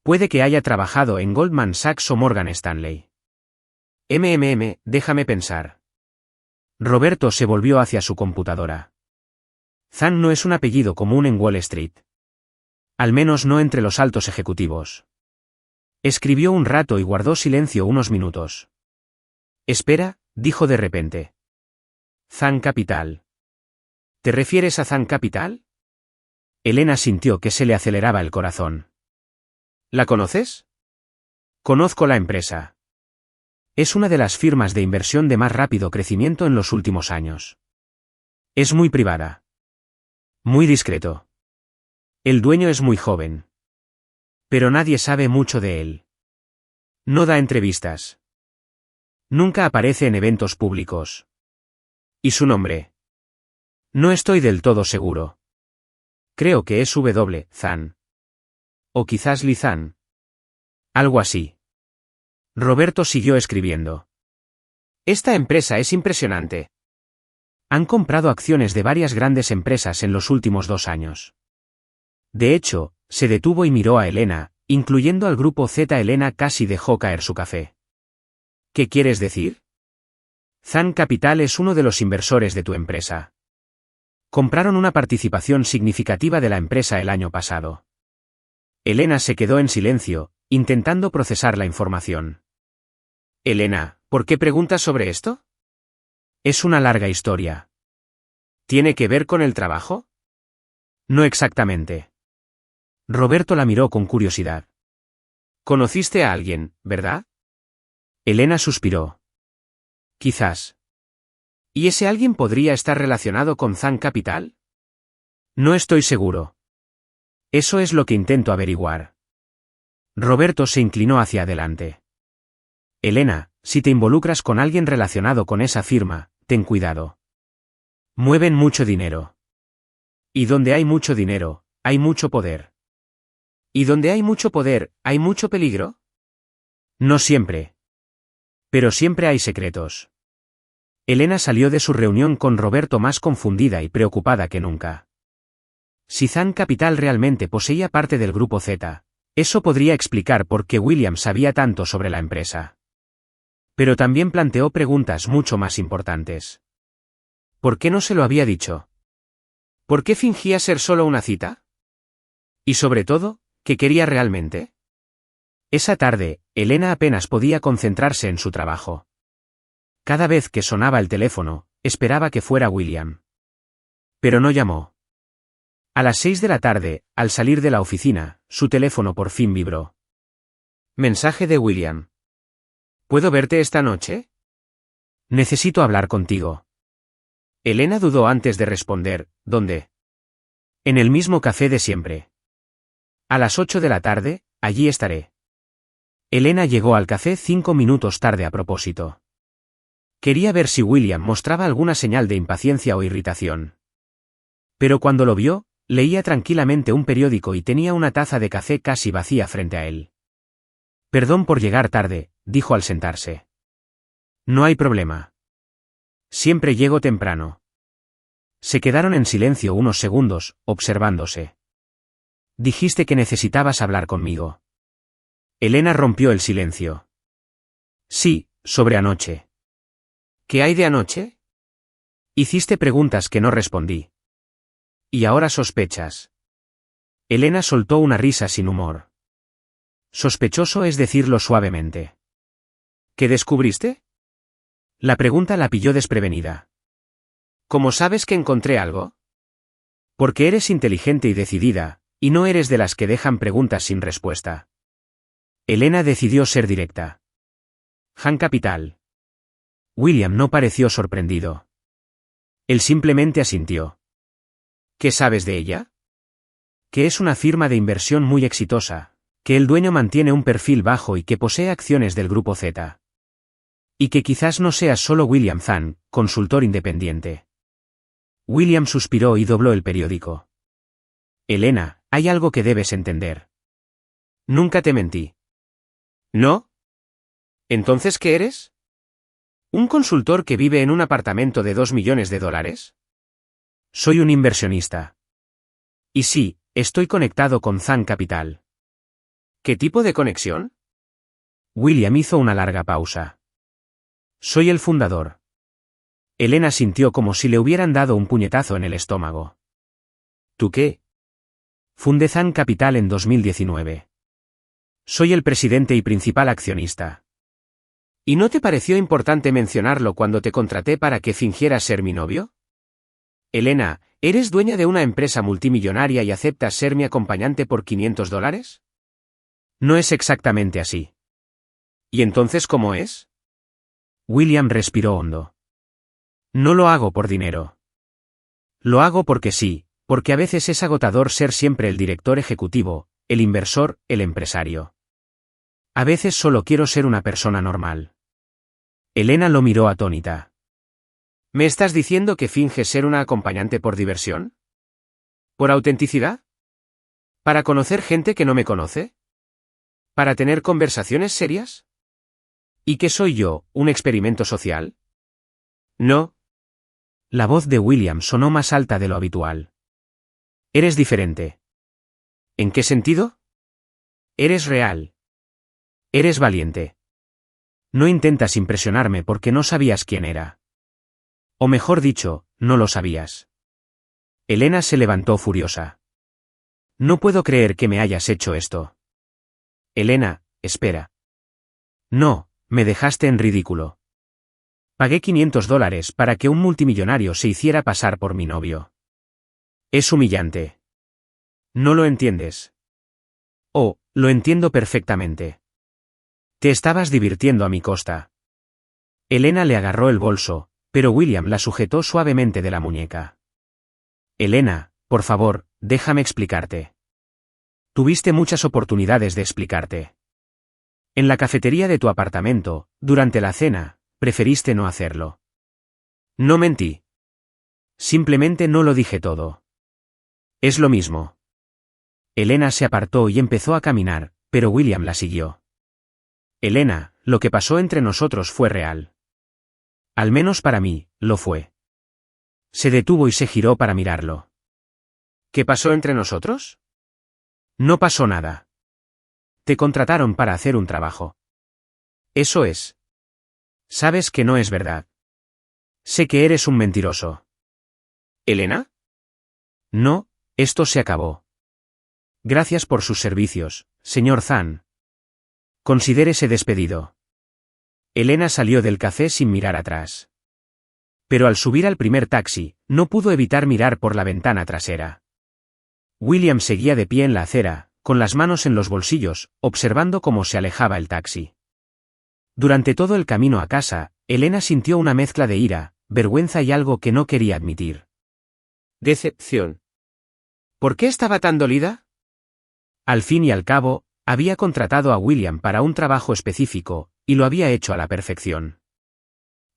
Puede que haya trabajado en Goldman Sachs o Morgan Stanley. Déjame pensar. Roberto se volvió hacia su computadora. Zhang no es un apellido común en Wall Street. Al menos no entre los altos ejecutivos. Escribió un rato y guardó silencio unos minutos. Espera, dijo de repente. Zhang Capital. ¿Te refieres a Zhang Capital? Elena sintió que se le aceleraba el corazón. ¿La conoces? Conozco la empresa. Es una de las firmas de inversión de más rápido crecimiento en los últimos años. Es muy privada. Muy discreto. El dueño es muy joven. Pero nadie sabe mucho de él. No da entrevistas. Nunca aparece en eventos públicos. ¿Y su nombre? No estoy del todo seguro. Creo que es W. Zhang. O quizás Li Zhang. Algo así. Roberto siguió escribiendo. Esta empresa es impresionante. Han comprado acciones de varias grandes empresas en los últimos 2 años. De hecho, se detuvo y miró a Elena, incluyendo al grupo Z. Elena casi dejó caer su café. ¿Qué quieres decir? Zan Capital es uno de los inversores de tu empresa. Compraron una participación significativa de la empresa el año pasado. Elena se quedó en silencio, intentando procesar la información. Elena, ¿por qué preguntas sobre esto? Es una larga historia. ¿Tiene que ver con el trabajo? No exactamente. Roberto la miró con curiosidad. Conociste a alguien, ¿verdad? Elena suspiró. Quizás. ¿Y ese alguien podría estar relacionado con Zan Capital? No estoy seguro. Eso es lo que intento averiguar. Roberto se inclinó hacia adelante. Elena, si te involucras con alguien relacionado con esa firma, ten cuidado. Mueven mucho dinero. Y donde hay mucho dinero, hay mucho poder. ¿Y donde hay mucho poder, hay mucho peligro? No siempre. Pero siempre hay secretos. Elena salió de su reunión con Roberto más confundida y preocupada que nunca. Si Zan Capital realmente poseía parte del grupo Z, eso podría explicar por qué William sabía tanto sobre la empresa. Pero también planteó preguntas mucho más importantes. ¿Por qué no se lo había dicho? ¿Por qué fingía ser solo una cita? Y sobre todo, ¿qué quería realmente? Esa tarde, Elena apenas podía concentrarse en su trabajo. Cada vez que sonaba el teléfono, esperaba que fuera William. Pero no llamó. A las 6 de la tarde, al salir de la oficina, su teléfono por fin vibró. Mensaje de William. ¿Puedo verte esta noche? Necesito hablar contigo. Elena dudó antes de responder, ¿dónde? En el mismo café de siempre. A las 8 de la tarde, allí estaré. Elena llegó al café 5 minutos tarde a propósito. Quería ver si William mostraba alguna señal de impaciencia o irritación. Pero cuando lo vio, leía tranquilamente un periódico y tenía una taza de café casi vacía frente a él. Perdón por llegar tarde, dijo al sentarse. No hay problema. Siempre llego temprano. Se quedaron en silencio unos segundos, observándose. Dijiste que necesitabas hablar conmigo. Elena rompió el silencio. Sí, sobre anoche. ¿Qué hay de anoche? Hiciste preguntas que no respondí. Y ahora sospechas. Elena soltó una risa sin humor. Sospechoso es decirlo suavemente. ¿Qué descubriste? La pregunta la pilló desprevenida. ¿Cómo sabes que encontré algo? Porque eres inteligente y decidida, y no eres de las que dejan preguntas sin respuesta. Elena decidió ser directa. Zan Capital. William no pareció sorprendido. Él simplemente asintió. ¿Qué sabes de ella? Que es una firma de inversión muy exitosa, que el dueño mantiene un perfil bajo y que posee acciones del grupo Z. Y que quizás no sea solo William Zan, consultor independiente. William suspiró y dobló el periódico. Elena, hay algo que debes entender. Nunca te mentí. ¿No? ¿Entonces qué eres? ¿Un consultor que vive en un apartamento de $2 millones? Soy un inversionista. Y sí, estoy conectado con Zan Capital. ¿Qué tipo de conexión? William hizo una larga pausa. Soy el fundador. Elena sintió como si le hubieran dado un puñetazo en el estómago. ¿Tú qué? Fundé Zan Capital en 2019. Soy el presidente y principal accionista. ¿Y no te pareció importante mencionarlo cuando te contraté para que fingieras ser mi novio? Elena, ¿eres dueña de una empresa multimillonaria y aceptas ser mi acompañante por $500? No es exactamente así. ¿Y entonces cómo es? William respiró hondo. No lo hago por dinero. Lo hago porque sí, porque a veces es agotador ser siempre el director ejecutivo, el inversor, el empresario. A veces solo quiero ser una persona normal. Elena lo miró atónita. ¿Me estás diciendo que finges ser una acompañante por diversión? ¿Por autenticidad? ¿Para conocer gente que no me conoce? ¿Para tener conversaciones serias? ¿Y qué soy yo, un experimento social? No. La voz de William sonó más alta de lo habitual. Eres diferente. ¿En qué sentido? Eres real. Eres valiente. No intentas impresionarme porque no sabías quién era. O mejor dicho, no lo sabías. Elena se levantó furiosa. No puedo creer que me hayas hecho esto. Elena, espera. No, me dejaste en ridículo. Pagué $500 para que un multimillonario se hiciera pasar por mi novio. Es humillante. ¿No lo entiendes? Oh, lo entiendo perfectamente. Te estabas divirtiendo a mi costa. Elena le agarró el bolso, pero William la sujetó suavemente de la muñeca. Elena, por favor, déjame explicarte. Tuviste muchas oportunidades de explicarte. En la cafetería de tu apartamento, durante la cena, preferiste no hacerlo. No mentí. Simplemente no lo dije todo. Es lo mismo. Elena se apartó y empezó a caminar, pero William la siguió. Elena, lo que pasó entre nosotros fue real. Al menos para mí, lo fue. Se detuvo y se giró para mirarlo. ¿Qué pasó entre nosotros? No pasó nada. Te contrataron para hacer un trabajo. Eso es. Sabes que no es verdad. Sé que eres un mentiroso. ¿Elena? No, esto se acabó. Gracias por sus servicios, señor Zahn. Considérese despedido. Elena salió del café sin mirar atrás. Pero al subir al primer taxi, no pudo evitar mirar por la ventana trasera. William seguía de pie en la acera, con las manos en los bolsillos, observando cómo se alejaba el taxi. Durante todo el camino a casa, Elena sintió una mezcla de ira, vergüenza y algo que no quería admitir. Decepción. ¿Por qué estaba tan dolida? Al fin y al cabo, había contratado a William para un trabajo específico, y lo había hecho a la perfección.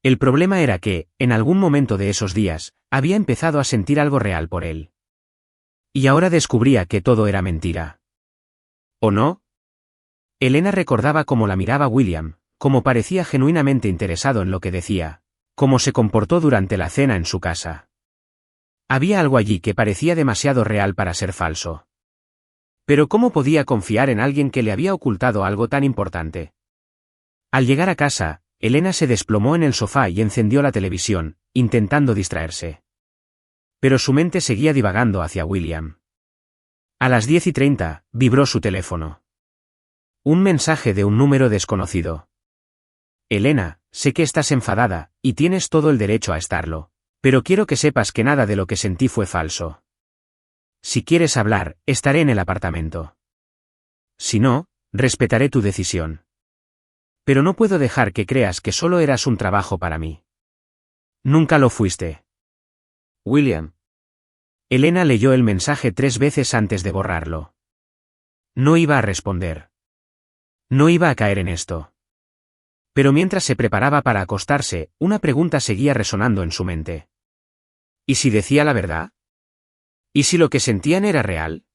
El problema era que, en algún momento de esos días, había empezado a sentir algo real por él. Y ahora descubría que todo era mentira. ¿O no? Elena recordaba cómo la miraba William, cómo parecía genuinamente interesado en lo que decía, cómo se comportó durante la cena en su casa. Había algo allí que parecía demasiado real para ser falso. Pero ¿cómo podía confiar en alguien que le había ocultado algo tan importante? Al llegar a casa, Elena se desplomó en el sofá y encendió la televisión, intentando distraerse. Pero su mente seguía divagando hacia William. A las 10:30, vibró su teléfono. Un mensaje de un número desconocido. Elena, sé que estás enfadada, y tienes todo el derecho a estarlo, pero quiero que sepas que nada de lo que sentí fue falso. Si quieres hablar, estaré en el apartamento. Si no, respetaré tu decisión. Pero no puedo dejar que creas que solo eras un trabajo para mí. Nunca lo fuiste. William. Elena leyó el mensaje 3 veces antes de borrarlo. No iba a responder. No iba a caer en esto. Pero mientras se preparaba para acostarse, una pregunta seguía resonando en su mente. ¿Y si decía la verdad? ¿Y si lo que sentían era real?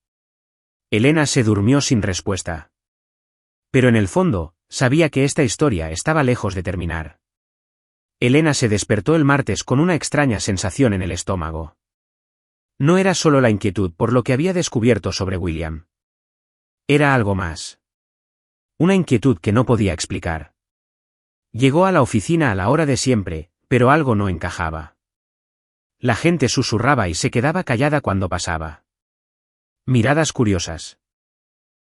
Elena se durmió sin respuesta. Pero en el fondo, sabía que esta historia estaba lejos de terminar. Elena se despertó el martes con una extraña sensación en el estómago. No era solo la inquietud por lo que había descubierto sobre William. Era algo más. Una inquietud que no podía explicar. Llegó a la oficina a la hora de siempre, pero algo no encajaba. La gente susurraba y se quedaba callada cuando pasaba. Miradas curiosas.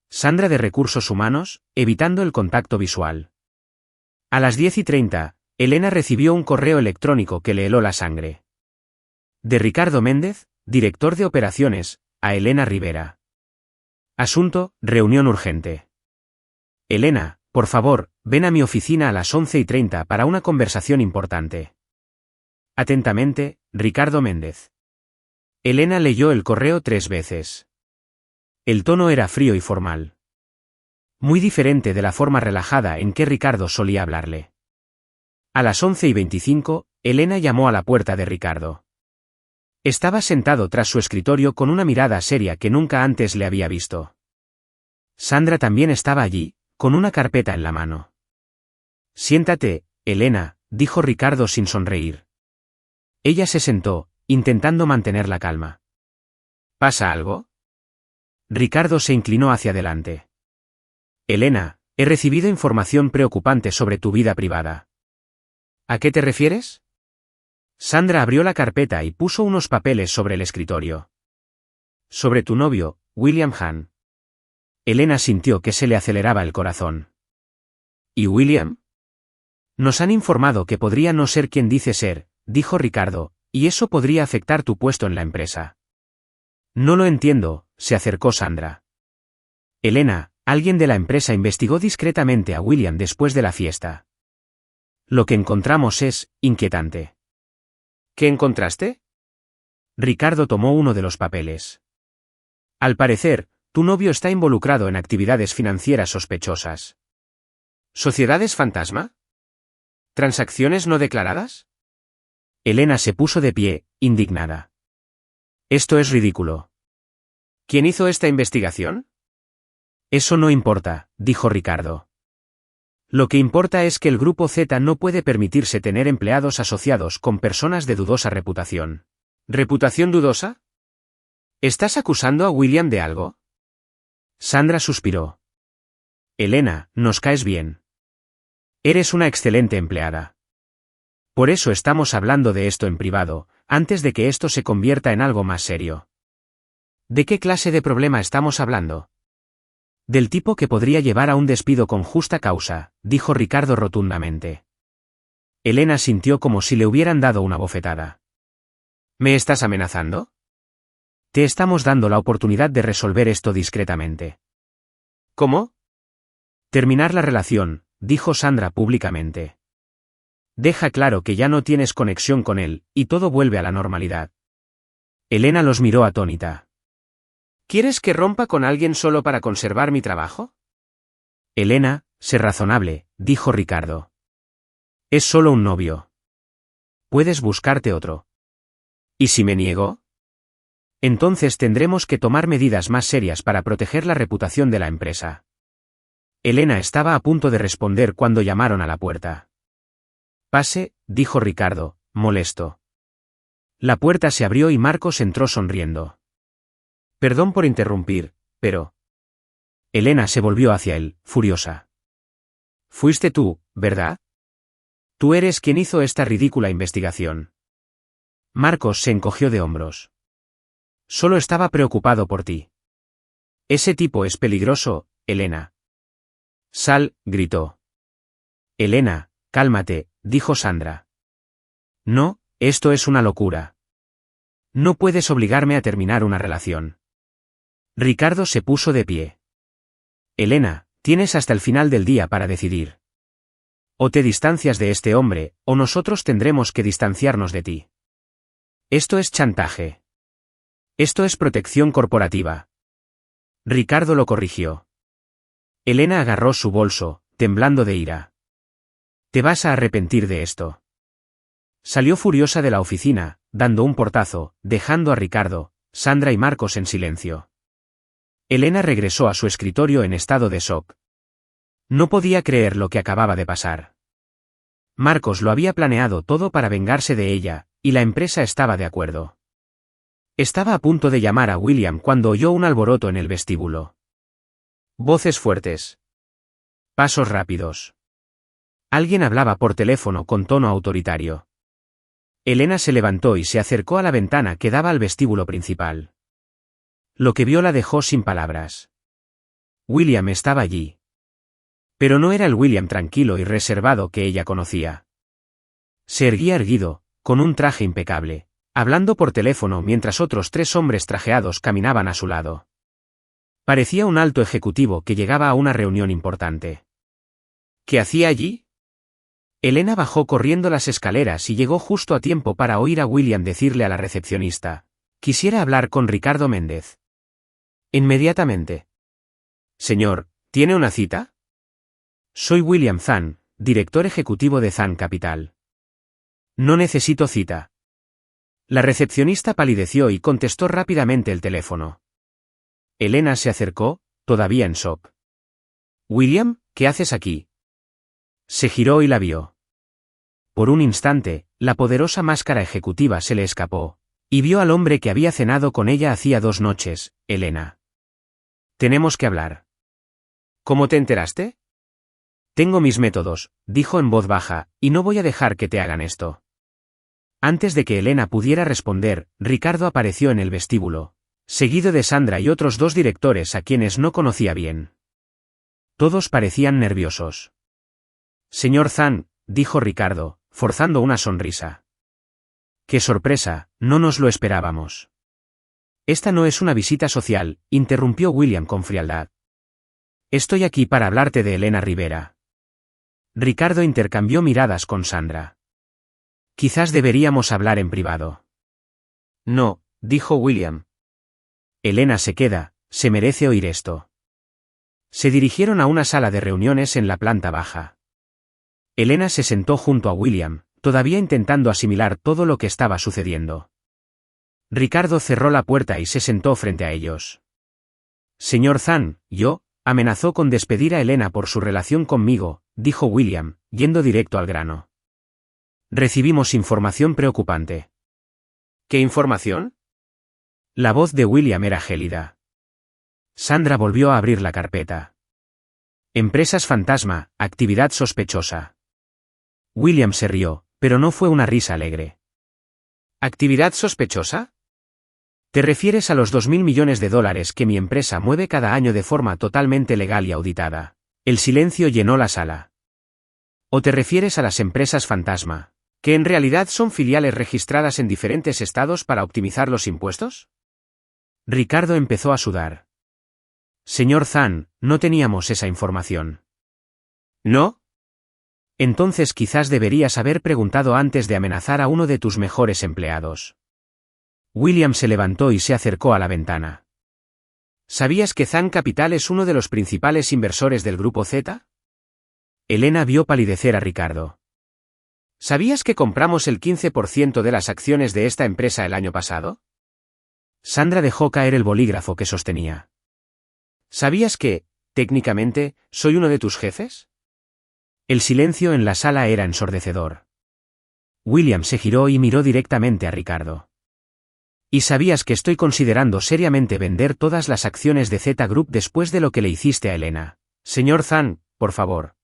Sandra de Recursos Humanos, evitando el contacto visual. A las 10:30, Elena recibió un correo electrónico que le heló la sangre. De Ricardo Méndez, director de operaciones, a Elena Rivera. Asunto, reunión urgente. Elena, por favor, ven a mi oficina a las 11:30 para una conversación importante. Atentamente, Ricardo Méndez. Elena leyó el correo 3 veces. El tono era frío y formal. Muy diferente de la forma relajada en que Ricardo solía hablarle. A las 11:25, Elena llamó a la puerta de Ricardo. Estaba sentado tras su escritorio con una mirada seria que nunca antes le había visto. Sandra también estaba allí, con una carpeta en la mano. Siéntate, Elena, dijo Ricardo sin sonreír. Ella se sentó, intentando mantener la calma. ¿Pasa algo? Ricardo se inclinó hacia adelante. Elena, he recibido información preocupante sobre tu vida privada. ¿A qué te refieres? Sandra abrió la carpeta y puso unos papeles sobre el escritorio. Sobre tu novio, William Hahn. Elena sintió que se le aceleraba el corazón. ¿Y William? Nos han informado que podría no ser quien dice ser, dijo Ricardo, y eso podría afectar tu puesto en la empresa. No lo entiendo, se acercó Sandra. Elena, alguien de la empresa investigó discretamente a William después de la fiesta. Lo que encontramos es inquietante. ¿Qué encontraste? Ricardo tomó uno de los papeles. Al parecer, tu novio está involucrado en actividades financieras sospechosas. ¿Sociedades fantasma? ¿Transacciones no declaradas? Elena se puso de pie, indignada. Esto es ridículo. ¿Quién hizo esta investigación? Eso no importa, dijo Ricardo. Lo que importa es que el Grupo Z no puede permitirse tener empleados asociados con personas de dudosa reputación. ¿Reputación dudosa? ¿Estás acusando a William de algo? Sandra suspiró. Elena, nos caes bien. Eres una excelente empleada. Por eso estamos hablando de esto en privado, antes de que esto se convierta en algo más serio. ¿De qué clase de problema estamos hablando? Del tipo que podría llevar a un despido con justa causa, dijo Ricardo rotundamente. Elena sintió como si le hubieran dado una bofetada. ¿Me estás amenazando? Te estamos dando la oportunidad de resolver esto discretamente. ¿Cómo? Terminar la relación, dijo Sandra públicamente. Deja claro que ya no tienes conexión con él, y todo vuelve a la normalidad. Elena los miró atónita. ¿Quieres que rompa con alguien solo para conservar mi trabajo? Elena, sé razonable, dijo Ricardo. Es solo un novio. Puedes buscarte otro. ¿Y si me niego? Entonces tendremos que tomar medidas más serias para proteger la reputación de la empresa. Elena estaba a punto de responder cuando llamaron a la puerta. Pase, dijo Ricardo, molesto. La puerta se abrió y Marcos entró sonriendo. Perdón por interrumpir, pero... Elena se volvió hacia él, furiosa. Fuiste tú, ¿verdad? Tú eres quien hizo esta ridícula investigación. Marcos se encogió de hombros. Solo estaba preocupado por ti. Ese tipo es peligroso, Elena. Sal, gritó. Elena, cálmate, dijo Sandra. No, esto es una locura. No puedes obligarme a terminar una relación. Ricardo se puso de pie. Elena, tienes hasta el final del día para decidir. O te distancias de este hombre, o nosotros tendremos que distanciarnos de ti. Esto es chantaje. Esto es protección corporativa. Ricardo lo corrigió. Elena agarró su bolso, temblando de ira. Te vas a arrepentir de esto. Salió furiosa de la oficina, dando un portazo, dejando a Ricardo, Sandra y Marcos en silencio. Elena regresó a su escritorio en estado de shock. No podía creer lo que acababa de pasar. Marcos lo había planeado todo para vengarse de ella, y la empresa estaba de acuerdo. Estaba a punto de llamar a William cuando oyó un alboroto en el vestíbulo. Voces fuertes. Pasos rápidos. Alguien hablaba por teléfono con tono autoritario. Elena se levantó y se acercó a la ventana que daba al vestíbulo principal. Lo que vio la dejó sin palabras. William estaba allí. Pero no era el William tranquilo y reservado que ella conocía. Se erguía erguido, con un traje impecable, hablando por teléfono mientras otros 3 hombres trajeados caminaban a su lado. Parecía un alto ejecutivo que llegaba a una reunión importante. ¿Qué hacía allí? Elena bajó corriendo las escaleras y llegó justo a tiempo para oír a William decirle a la recepcionista: quisiera hablar con Ricardo Méndez. Inmediatamente. Señor, ¿tiene una cita? Soy William Zahn, director ejecutivo de Zahn Capital. No necesito cita. La recepcionista palideció y contestó rápidamente el teléfono. Elena se acercó, todavía en shock. William, ¿qué haces aquí? Se giró y la vio. Por un instante, la poderosa máscara ejecutiva se le escapó, y vio al hombre que había cenado con ella hacía 2 noches, Elena. Tenemos que hablar. ¿Cómo te enteraste? Tengo mis métodos, dijo en voz baja, y no voy a dejar que te hagan esto. Antes de que Elena pudiera responder, Ricardo apareció en el vestíbulo, seguido de Sandra y otros 2 directores a quienes no conocía bien. Todos parecían nerviosos. Señor Zhang, dijo Ricardo, forzando una sonrisa. ¡Qué sorpresa! No nos lo esperábamos. Esta no es una visita social, interrumpió William con frialdad. Estoy aquí para hablarte de Elena Rivera. Ricardo intercambió miradas con Sandra. Quizás deberíamos hablar en privado. No, dijo William. Elena se queda, se merece oír esto. Se dirigieron a una sala de reuniones en la planta baja. Elena se sentó junto a William, todavía intentando asimilar todo lo que estaba sucediendo. Ricardo cerró la puerta y se sentó frente a ellos. Señor Zhang, amenazó con despedir a Elena por su relación conmigo, dijo William, yendo directo al grano. Recibimos información preocupante. ¿Qué información? La voz de William era gélida. Sandra volvió a abrir la carpeta. Empresas fantasma, actividad sospechosa. William se rió, pero no fue una risa alegre. ¿Actividad sospechosa? ¿Te refieres a los 2.000 millones de dólares que mi empresa mueve cada año de forma totalmente legal y auditada? El silencio llenó la sala. ¿O te refieres a las empresas fantasma, que en realidad son filiales registradas en diferentes estados para optimizar los impuestos? Ricardo empezó a sudar. Señor Zhang, no teníamos esa información. ¿No? Entonces quizás deberías haber preguntado antes de amenazar a uno de tus mejores empleados. William se levantó y se acercó a la ventana. ¿Sabías que Zhang Capital es uno de los principales inversores del Grupo Z? Elena vio palidecer a Ricardo. ¿Sabías que compramos el 15% de las acciones de esta empresa el año pasado? Sandra dejó caer el bolígrafo que sostenía. ¿Sabías que, técnicamente, soy uno de tus jefes? El silencio en la sala era ensordecedor. William se giró y miró directamente a Ricardo. ¿Y sabías que estoy considerando seriamente vender todas las acciones de Z Group después de lo que le hiciste a Elena? Señor Zhang, por favor.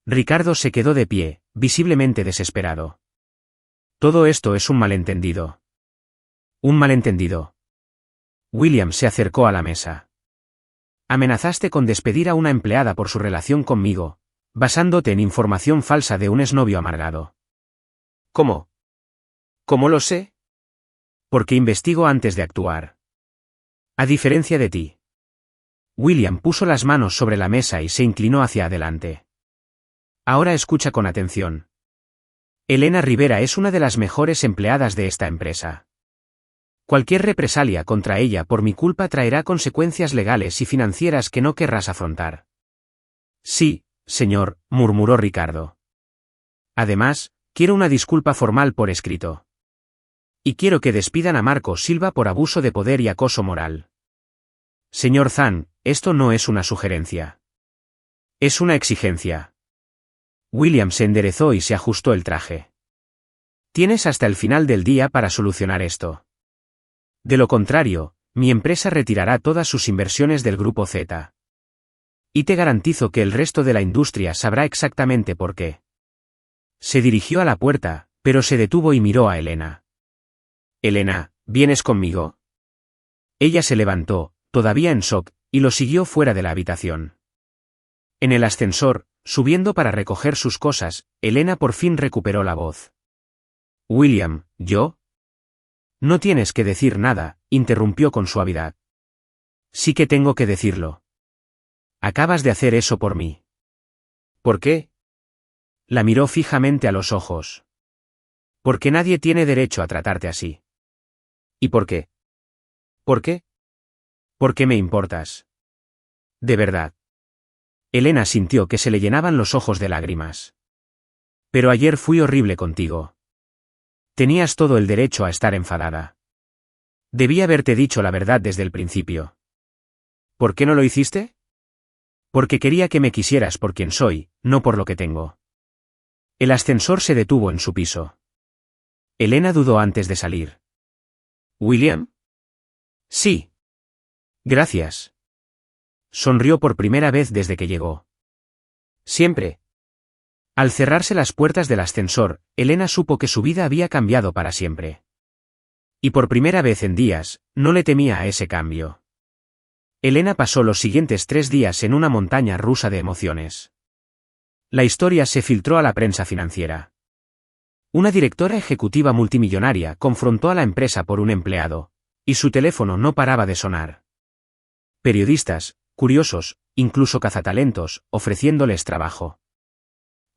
Ricardo se quedó de pie, visiblemente desesperado. Todo esto es un malentendido. Un malentendido. William se acercó a la mesa. Amenazaste con despedir a una empleada por su relación conmigo, basándote en información falsa de un exnovio amargado. ¿Cómo? ¿Cómo lo sé? Porque investigo antes de actuar. A diferencia de ti. William puso las manos sobre la mesa y se inclinó hacia adelante. Ahora escucha con atención. Elena Rivera es una de las mejores empleadas de esta empresa. Cualquier represalia contra ella por mi culpa traerá consecuencias legales y financieras que no querrás afrontar. Sí, señor, murmuró Ricardo. Además, quiero una disculpa formal por escrito. Y quiero que despidan a Marco Silva por abuso de poder y acoso moral. Señor Zhang, esto no es una sugerencia. Es una exigencia. William se enderezó y se ajustó el traje. Tienes hasta el final del día para solucionar esto. De lo contrario, mi empresa retirará todas sus inversiones del Grupo Z. Y te garantizo que el resto de la industria sabrá exactamente por qué. Se dirigió a la puerta, pero se detuvo y miró a Elena. Elena, ¿vienes conmigo? Ella se levantó, todavía en shock, y lo siguió fuera de la habitación. En el ascensor, subiendo para recoger sus cosas, Elena por fin recuperó la voz. William, ¿yo? No tienes que decir nada, interrumpió con suavidad. Sí que tengo que decirlo. Acabas de hacer eso por mí. ¿Por qué? La miró fijamente a los ojos. Porque nadie tiene derecho a tratarte así. ¿Y por qué? ¿Por qué? Porque me importas. De verdad. Elena sintió que se le llenaban los ojos de lágrimas. Pero ayer fui horrible contigo. Tenías todo el derecho a estar enfadada. Debí haberte dicho la verdad desde el principio. ¿Por qué no lo hiciste? Porque quería que me quisieras por quien soy, no por lo que tengo. El ascensor se detuvo en su piso. Elena dudó antes de salir. ¿William? Sí. Gracias. Sonrió por primera vez desde que llegó. Siempre. Al cerrarse las puertas del ascensor, Elena supo que su vida había cambiado para siempre. Y por primera vez en días, no le temía a ese cambio. Elena pasó los siguientes 3 días en una montaña rusa de emociones. La historia se filtró a la prensa financiera. Una directora ejecutiva multimillonaria confrontó a la empresa por un empleado, y su teléfono no paraba de sonar. Periodistas, curiosos, incluso cazatalentos, ofreciéndoles trabajo.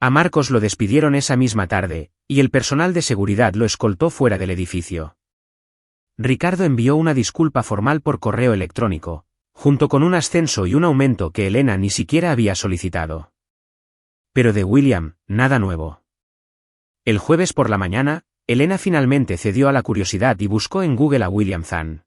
A Marcos lo despidieron esa misma tarde, y el personal de seguridad lo escoltó fuera del edificio. Ricardo envió una disculpa formal por correo electrónico, junto con un ascenso y un aumento que Elena ni siquiera había solicitado. Pero de William, nada nuevo. El jueves por la mañana, Elena finalmente cedió a la curiosidad y buscó en Google a William Zahn.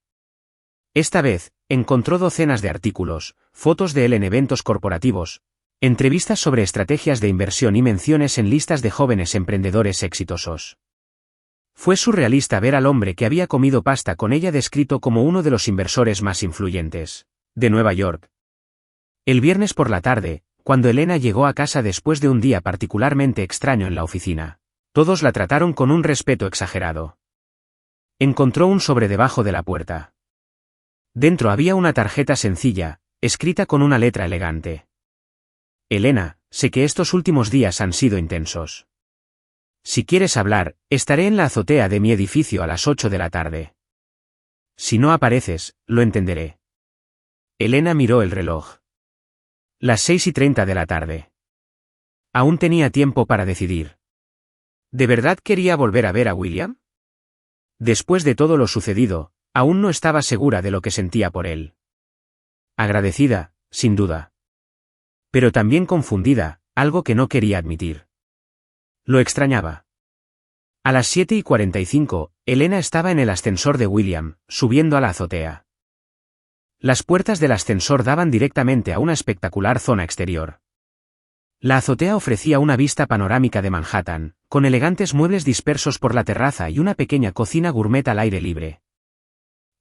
Esta vez, encontró docenas de artículos, fotos de él en eventos corporativos, entrevistas sobre estrategias de inversión y menciones en listas de jóvenes emprendedores exitosos. Fue surrealista ver al hombre que había comido pasta con ella descrito como uno de los inversores más influyentes de Nueva York. El viernes por la tarde, cuando Elena llegó a casa después de un día particularmente extraño en la oficina, todos la trataron con un respeto exagerado. Encontró un sobre debajo de la puerta. Dentro había una tarjeta sencilla, escrita con una letra elegante. Elena, sé que estos últimos días han sido intensos. Si quieres hablar, estaré en la azotea de mi edificio a las 8 de la tarde. Si no apareces, lo entenderé. Elena miró el reloj. Las 6:30 de la tarde. Aún tenía tiempo para decidir. ¿De verdad quería volver a ver a William? Después de todo lo sucedido, aún no estaba segura de lo que sentía por él. Agradecida, sin duda. Pero también confundida, algo que no quería admitir. Lo extrañaba. A las 7:45, Elena estaba en el ascensor de William, subiendo a la azotea. Las puertas del ascensor daban directamente a una espectacular zona exterior. La azotea ofrecía una vista panorámica de Manhattan, con elegantes muebles dispersos por la terraza y una pequeña cocina gourmet al aire libre.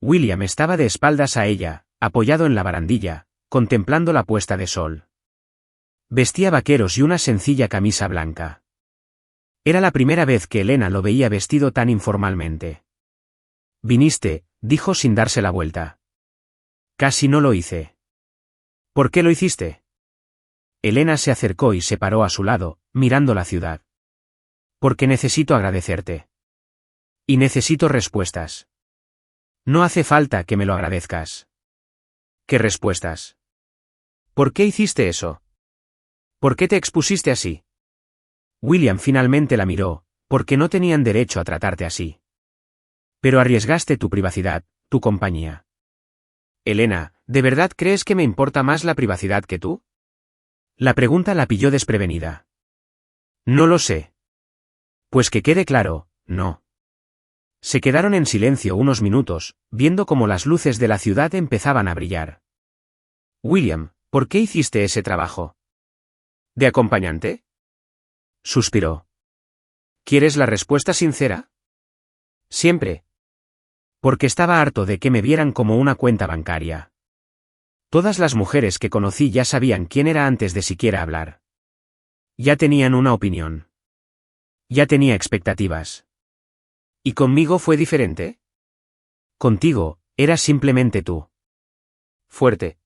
William estaba de espaldas a ella, apoyado en la barandilla, contemplando la puesta de sol. Vestía vaqueros y una sencilla camisa blanca. Era la primera vez que Elena lo veía vestido tan informalmente. «Viniste», dijo sin darse la vuelta. «Casi no lo hice». «¿Por qué lo hiciste?» Elena se acercó y se paró a su lado, mirando la ciudad. «Porque necesito agradecerte. Y necesito respuestas». «No hace falta que me lo agradezcas». «¿Qué respuestas?» «¿Por qué hiciste eso? ¿Por qué te expusiste así?» William finalmente la miró, porque no tenían derecho a tratarte así. Pero arriesgaste tu privacidad, tu compañía. Elena, ¿de verdad crees que me importa más la privacidad que tú? La pregunta la pilló desprevenida. No lo sé. Pues que quede claro, no. Se quedaron en silencio unos minutos, viendo cómo las luces de la ciudad empezaban a brillar. William, ¿por qué hiciste ese trabajo? ¿De acompañante? Suspiró. ¿Quieres la respuesta sincera? Siempre. Porque estaba harto de que me vieran como una cuenta bancaria. Todas las mujeres que conocí ya sabían quién era antes de siquiera hablar. Ya tenían una opinión. Ya tenía expectativas. ¿Y conmigo fue diferente? Contigo, eras simplemente tú. Fuerte.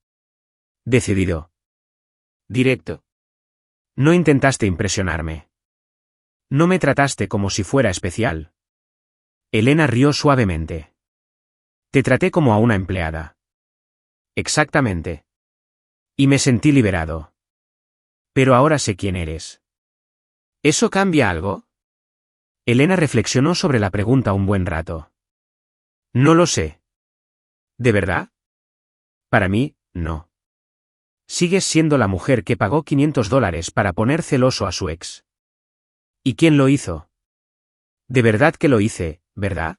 Decidido. Directo. No intentaste impresionarme. No me trataste como si fuera especial. Elena rió suavemente. Te traté como a una empleada. Exactamente. Y me sentí liberado. Pero ahora sé quién eres. ¿Eso cambia algo? Elena reflexionó sobre la pregunta un buen rato. No lo sé. ¿De verdad? Para mí, no. Sigues siendo la mujer que pagó $500 para poner celoso a su ex. ¿Y quién lo hizo? De verdad que lo hice, ¿verdad?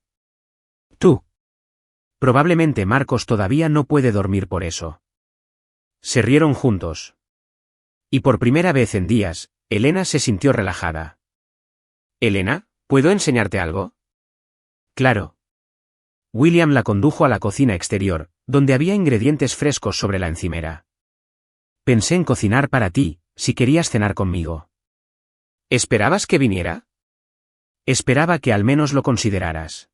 Tú. Probablemente Marcos todavía no puede dormir por eso. Se rieron juntos. Y por primera vez en días, Elena se sintió relajada. «Elena, ¿puedo enseñarte algo?» «Claro». William la condujo a la cocina exterior, donde había ingredientes frescos sobre la encimera. «Pensé en cocinar para ti, si querías cenar conmigo». «¿Esperabas que viniera?» «Esperaba que al menos lo consideraras».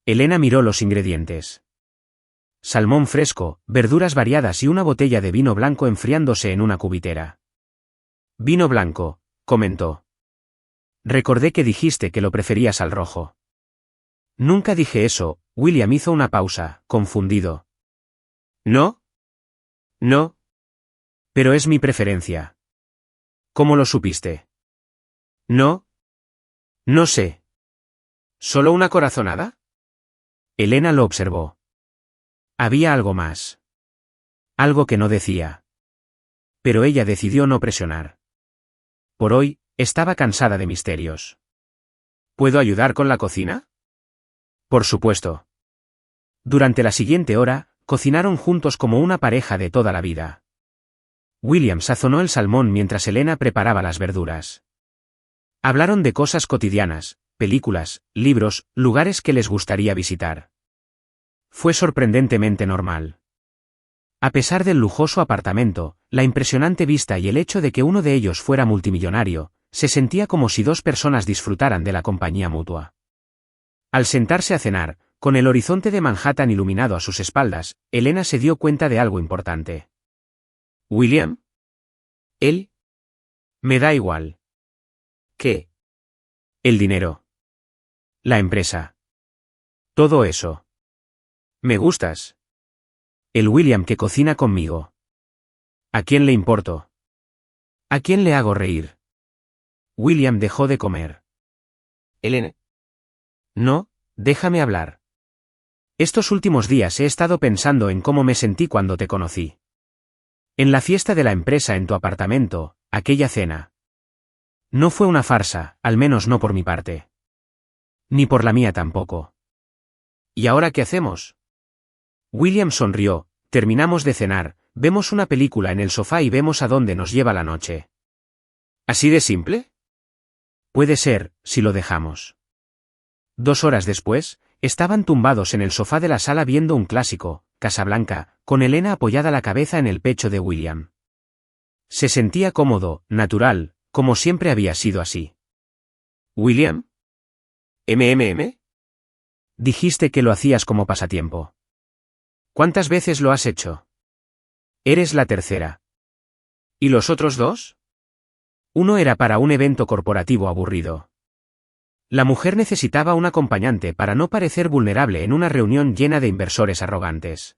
Elena miró los ingredientes. Salmón fresco, verduras variadas y una botella de vino blanco enfriándose en una cubitera. «Vino blanco», comentó. «Recordé que dijiste que lo preferías al rojo». «Nunca dije eso», William hizo una pausa, confundido. «¿No?» «No. Pero es mi preferencia». «¿Cómo lo supiste?» «No. No sé». ¿Solo una corazonada?» Elena lo observó. Había algo más. Algo que no decía. Pero ella decidió no presionar. Por hoy, estaba cansada de misterios. ¿Puedo ayudar con la cocina? Por supuesto. Durante la siguiente hora, cocinaron juntos como una pareja de toda la vida. William sazonó el salmón mientras Elena preparaba las verduras. Hablaron de cosas cotidianas, películas, libros, lugares que les gustaría visitar. Fue sorprendentemente normal. A pesar del lujoso apartamento, la impresionante vista y el hecho de que uno de ellos fuera multimillonario, se sentía como si dos personas disfrutaran de la compañía mutua. Al sentarse a cenar, con el horizonte de Manhattan iluminado a sus espaldas, Elena se dio cuenta de algo importante. ¿William? ¿Él? Me da igual. ¿Qué? El dinero. La empresa. Todo eso. Me gustas. El William que cocina conmigo. ¿A quién le importo? ¿A quién le hago reír? William dejó de comer. Elena. No, déjame hablar. Estos últimos días he estado pensando en cómo me sentí cuando te conocí. En la fiesta de la empresa en tu apartamento, aquella cena. No fue una farsa, al menos no por mi parte. Ni por la mía tampoco. ¿Y ahora qué hacemos? William sonrió, terminamos de cenar, vemos una película en el sofá y vemos a dónde nos lleva la noche. ¿Así de simple? Puede ser, si lo dejamos. 2 horas después, estaban tumbados en el sofá de la sala viendo un clásico, Casablanca, con Elena apoyada la cabeza en el pecho de William. Se sentía cómodo, natural, como siempre había sido así. ¿William? ¿MMM? Dijiste que lo hacías como pasatiempo. ¿Cuántas veces lo has hecho? Eres la tercera. ¿Y los otros 2? Uno era para un evento corporativo aburrido. La mujer necesitaba un acompañante para no parecer vulnerable en una reunión llena de inversores arrogantes.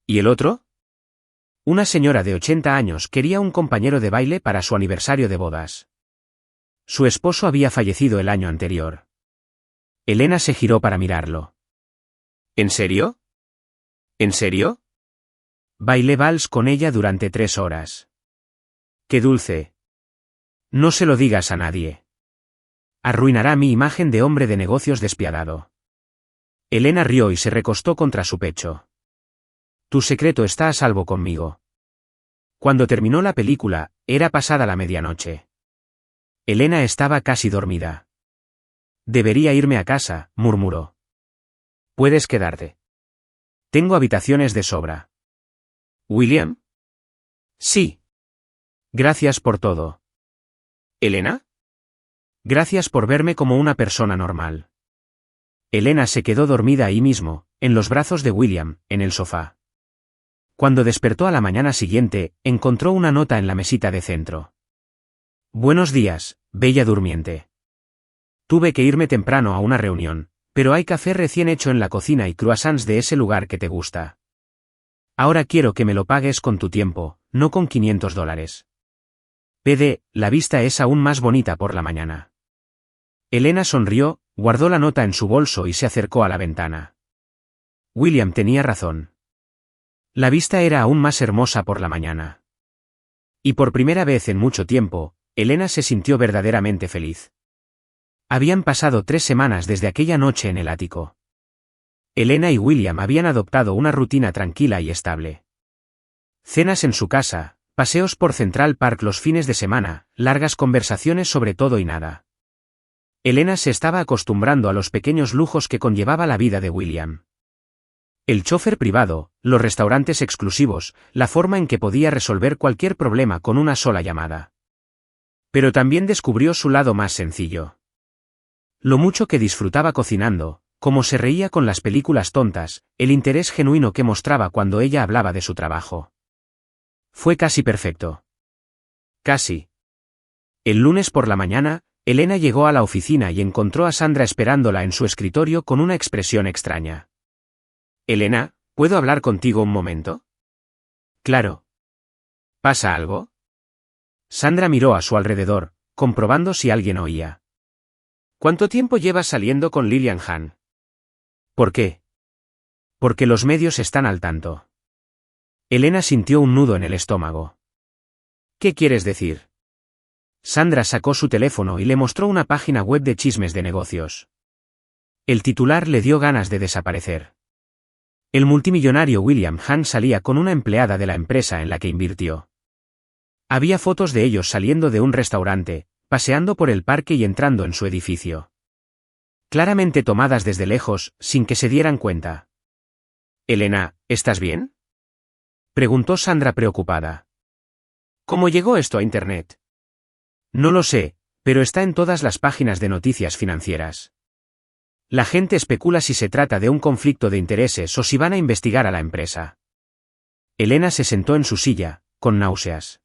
¿Y el otro? Una señora de 80 años quería un compañero de baile para su aniversario de bodas. Su esposo había fallecido el año anterior. Elena se giró para mirarlo. ¿En serio? ¿En serio? Bailé vals con ella durante 3 horas. ¡Qué dulce! No se lo digas a nadie. Arruinará mi imagen de hombre de negocios despiadado. Elena rió y se recostó contra su pecho. Tu secreto está a salvo conmigo. Cuando terminó la película, era pasada la medianoche. Elena estaba casi dormida. Debería irme a casa, murmuró. Puedes quedarte. Tengo habitaciones de sobra. ¿William? Sí. Gracias por todo. ¿Elena? Gracias por verme como una persona normal. Elena se quedó dormida ahí mismo, en los brazos de William, en el sofá. Cuando despertó a la mañana siguiente, encontró una nota en la mesita de centro. Buenos días, bella durmiente. Tuve que irme temprano a una reunión, pero hay café recién hecho en la cocina y croissants de ese lugar que te gusta. Ahora quiero que me lo pagues con tu tiempo, no con $500. PD, la vista es aún más bonita por la mañana. Elena sonrió, guardó la nota en su bolso y se acercó a la ventana. William tenía razón. La vista era aún más hermosa por la mañana. Y por primera vez en mucho tiempo, Elena se sintió verdaderamente feliz. Habían pasado 3 semanas desde aquella noche en el ático. Elena y William habían adoptado una rutina tranquila y estable. Cenas en su casa, paseos por Central Park los fines de semana, largas conversaciones sobre todo y nada. Elena se estaba acostumbrando a los pequeños lujos que conllevaba la vida de William. El chofer privado, los restaurantes exclusivos, la forma en que podía resolver cualquier problema con una sola llamada. Pero también descubrió su lado más sencillo. Lo mucho que disfrutaba cocinando, cómo se reía con las películas tontas, el interés genuino que mostraba cuando ella hablaba de su trabajo. Fue casi perfecto. Casi. El lunes por la mañana, Elena llegó a la oficina y encontró a Sandra esperándola en su escritorio con una expresión extraña. «Elena, ¿puedo hablar contigo un momento?» «Claro». «¿Pasa algo?» Sandra miró a su alrededor, comprobando si alguien oía. «¿Cuánto tiempo llevas saliendo con Lillian Hahn?» «¿Por qué?» «Porque los medios están al tanto». Elena sintió un nudo en el estómago. «¿Qué quieres decir?» Sandra sacó su teléfono y le mostró una página web de chismes de negocios. El titular le dio ganas de desaparecer. El multimillonario William Hahn salía con una empleada de la empresa en la que invirtió. Había fotos de ellos saliendo de un restaurante, paseando por el parque y entrando en su edificio. Claramente tomadas desde lejos, sin que se dieran cuenta. «Elena, ¿estás bien?», preguntó Sandra preocupada. «¿Cómo llegó esto a Internet?» «No lo sé, pero está en todas las páginas de noticias financieras. La gente especula si se trata de un conflicto de intereses o si van a investigar a la empresa». Elena se sentó en su silla, con náuseas.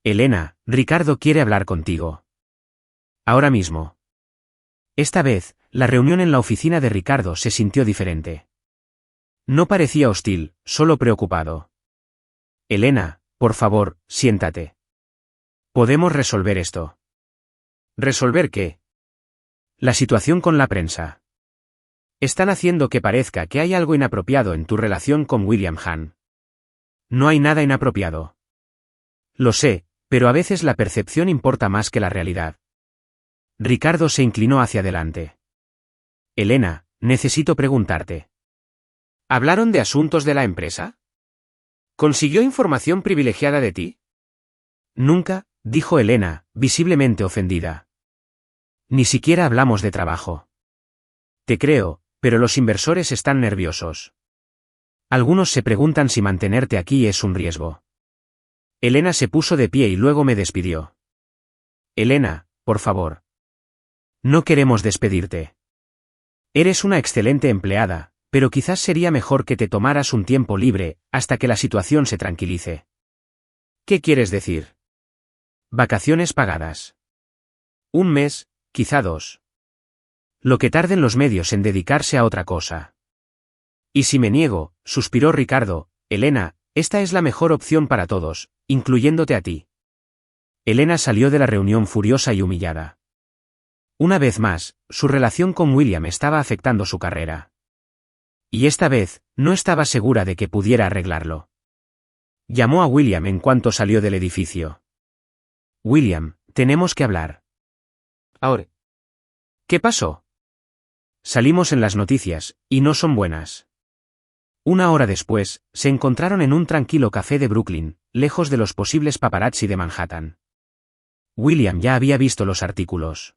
«Elena, Ricardo quiere hablar contigo. Ahora mismo». Esta vez, la reunión en la oficina de Ricardo se sintió diferente. No parecía hostil, solo preocupado. «Elena, por favor, siéntate. Podemos resolver esto». «¿Resolver qué?» «La situación con la prensa. Están haciendo que parezca que hay algo inapropiado en tu relación con William Hahn». «No hay nada inapropiado». «Lo sé, pero a veces la percepción importa más que la realidad». Ricardo se inclinó hacia adelante. «Elena, necesito preguntarte. ¿Hablaron de asuntos de la empresa? ¿Consiguió información privilegiada de ti?» «Nunca», dijo Elena, visiblemente ofendida. «Ni siquiera hablamos de trabajo». «Te creo, pero los inversores están nerviosos. Algunos se preguntan si mantenerte aquí es un riesgo». Elena se puso de pie y luego me despidió. «Elena, por favor. No queremos despedirte. Eres una excelente empleada, pero quizás sería mejor que te tomaras un tiempo libre, hasta que la situación se tranquilice». «¿Qué quieres decir?» «Vacaciones pagadas. Un mes, quizá 2. Lo que tarden los medios en dedicarse a otra cosa». «¿Y si me niego?», suspiró Ricardo. «Elena, esta es la mejor opción para todos, incluyéndote a ti». Elena salió de la reunión furiosa y humillada. Una vez más, su relación con William estaba afectando su carrera. Y esta vez, no estaba segura de que pudiera arreglarlo. Llamó a William en cuanto salió del edificio. «William, tenemos que hablar». «Ahora». «¿Qué pasó?» «Salimos en las noticias, y no son buenas». Una hora después, se encontraron en un tranquilo café de Brooklyn, lejos de los posibles paparazzi de Manhattan. William ya había visto los artículos.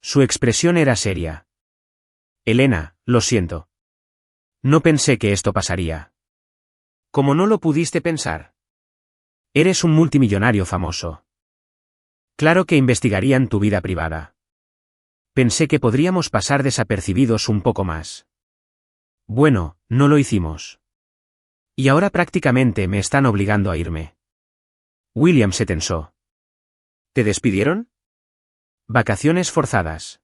Su expresión era seria. «Elena, lo siento. No pensé que esto pasaría». «¿Cómo no lo pudiste pensar? Eres un multimillonario famoso. Claro que investigarían tu vida privada. Pensé que podríamos pasar desapercibidos un poco más. Bueno, no lo hicimos. Y ahora prácticamente me están obligando a irme». William se tensó. «¿Te despidieron?» «Vacaciones forzadas.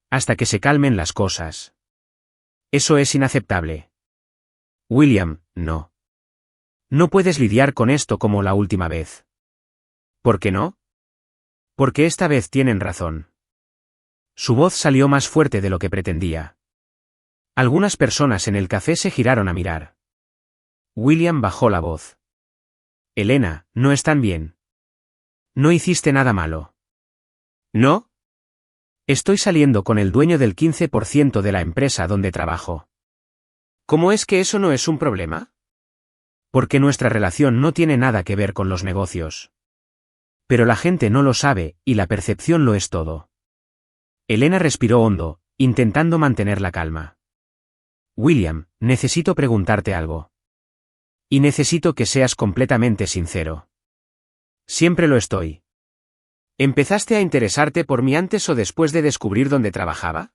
Hasta que se calmen las cosas». «Eso es inaceptable». «William, no. No puedes lidiar con esto como la última vez». «¿Por qué no?» «Porque esta vez tienen razón». Su voz salió más fuerte de lo que pretendía. Algunas personas en el café se giraron a mirar. William bajó la voz. «Elena, no están bien. No hiciste nada malo». «¿No? Estoy saliendo con el dueño del 15% de la empresa donde trabajo». «¿Cómo es que eso no es un problema?» Porque nuestra relación no tiene nada que ver con los negocios. Pero la gente no lo sabe, y la percepción lo es todo. Elena respiró hondo, intentando mantener la calma. William, necesito preguntarte algo. Y necesito que seas completamente sincero. Siempre lo estoy. ¿Empezaste a interesarte por mí antes o después de descubrir dónde trabajaba?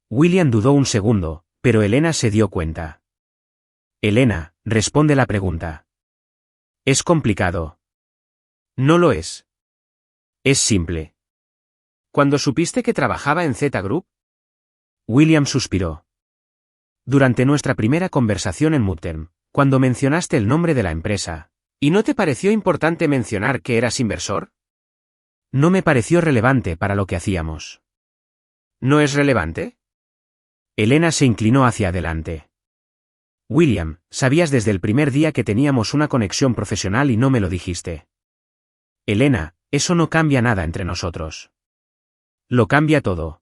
William dudó un segundo, pero Elena se dio cuenta. Elena, responde la pregunta. Es complicado. No lo es. Es simple. ¿Cuándo supiste que trabajaba en Z Group? William suspiró. Durante nuestra primera conversación en Mutterm, cuando mencionaste el nombre de la empresa, ¿y no te pareció importante mencionar que eras inversor? No me pareció relevante para lo que hacíamos. ¿No es relevante? Elena se inclinó hacia adelante. William, sabías desde el primer día que teníamos una conexión profesional y no me lo dijiste. Elena, eso no cambia nada entre nosotros. Lo cambia todo.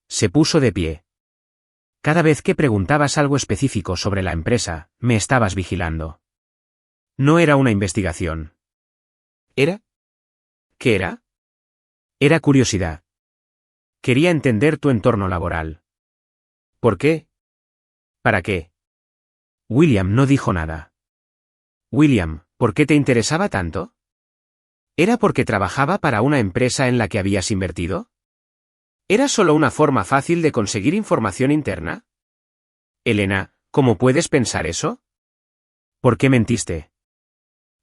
Se puso de pie. Cada vez que preguntabas algo específico sobre la empresa, me estabas vigilando. No era una investigación. ¿Era? ¿Qué era? Era curiosidad. Quería entender tu entorno laboral. ¿Por qué? ¿Para qué? William no dijo nada. William, ¿por qué te interesaba tanto? ¿Era porque trabajaba para una empresa en la que habías invertido? ¿Era solo una forma fácil de conseguir información interna? Elena, ¿cómo puedes pensar eso? ¿Por qué mentiste?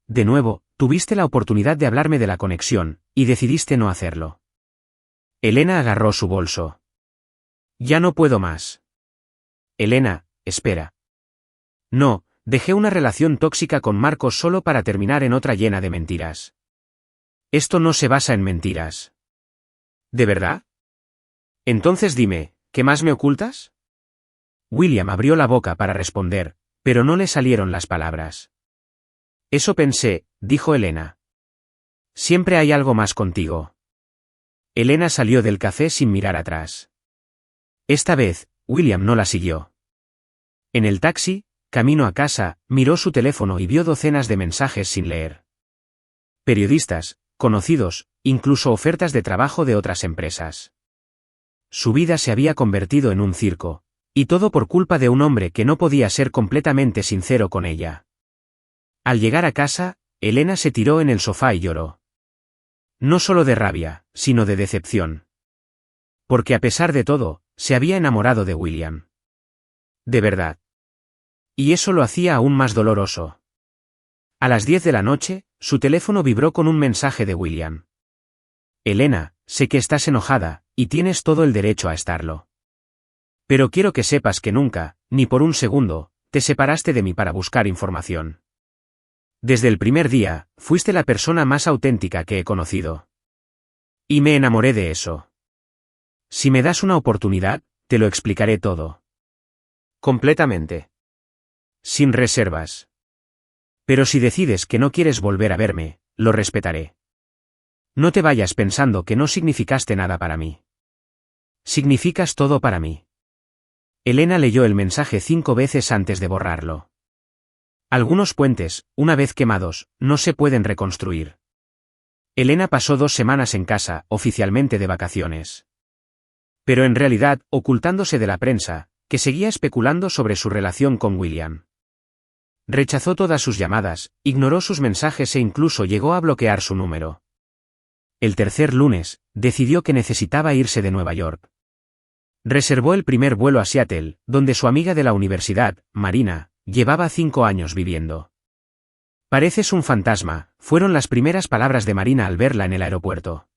De nuevo, tuviste la oportunidad de hablarme de la conexión, y decidiste no hacerlo. Elena agarró su bolso. Ya no puedo más. Elena, espera. No, dejé una relación tóxica con Marcos solo para terminar en otra llena de mentiras. Esto no se basa en mentiras. ¿De verdad? Entonces dime, ¿qué más me ocultas? William abrió la boca para responder, pero no le salieron las palabras. Eso pensé, dijo Elena. Siempre hay algo más contigo. Elena salió del café sin mirar atrás. Esta vez, William no la siguió. En el taxi, camino a casa, miró su teléfono y vio docenas de mensajes sin leer. Periodistas, conocidos, incluso ofertas de trabajo de otras empresas. Su vida se había convertido en un circo, y todo por culpa de un hombre que no podía ser completamente sincero con ella. Al llegar a casa, Elena se tiró en el sofá y lloró. No solo de rabia, sino de decepción. Porque a pesar de todo, se había enamorado de William. De verdad. Y eso lo hacía aún más doloroso. A las 10 de la noche, su teléfono vibró con un mensaje de William. Elena, sé que estás enojada, y tienes todo el derecho a estarlo. Pero quiero que sepas que nunca, ni por un segundo, te separaste de mí para buscar información. Desde el primer día, fuiste la persona más auténtica que he conocido. Y me enamoré de eso. Si me das una oportunidad, te lo explicaré todo. Completamente. Sin reservas. Pero si decides que no quieres volver a verme, lo respetaré. No te vayas pensando que no significaste nada para mí. Significas todo para mí. Elena leyó el mensaje 5 veces antes de borrarlo. Algunos puentes, una vez quemados, no se pueden reconstruir. Elena pasó 2 semanas en casa, oficialmente de vacaciones. Pero en realidad, ocultándose de la prensa, que seguía especulando sobre su relación con William. Rechazó todas sus llamadas, ignoró sus mensajes e incluso llegó a bloquear su número. El tercer lunes, decidió que necesitaba irse de Nueva York. Reservó el primer vuelo a Seattle, donde su amiga de la universidad, Marina, llevaba 5 años viviendo. Pareces un fantasma, fueron las primeras palabras de Marina al verla en el aeropuerto.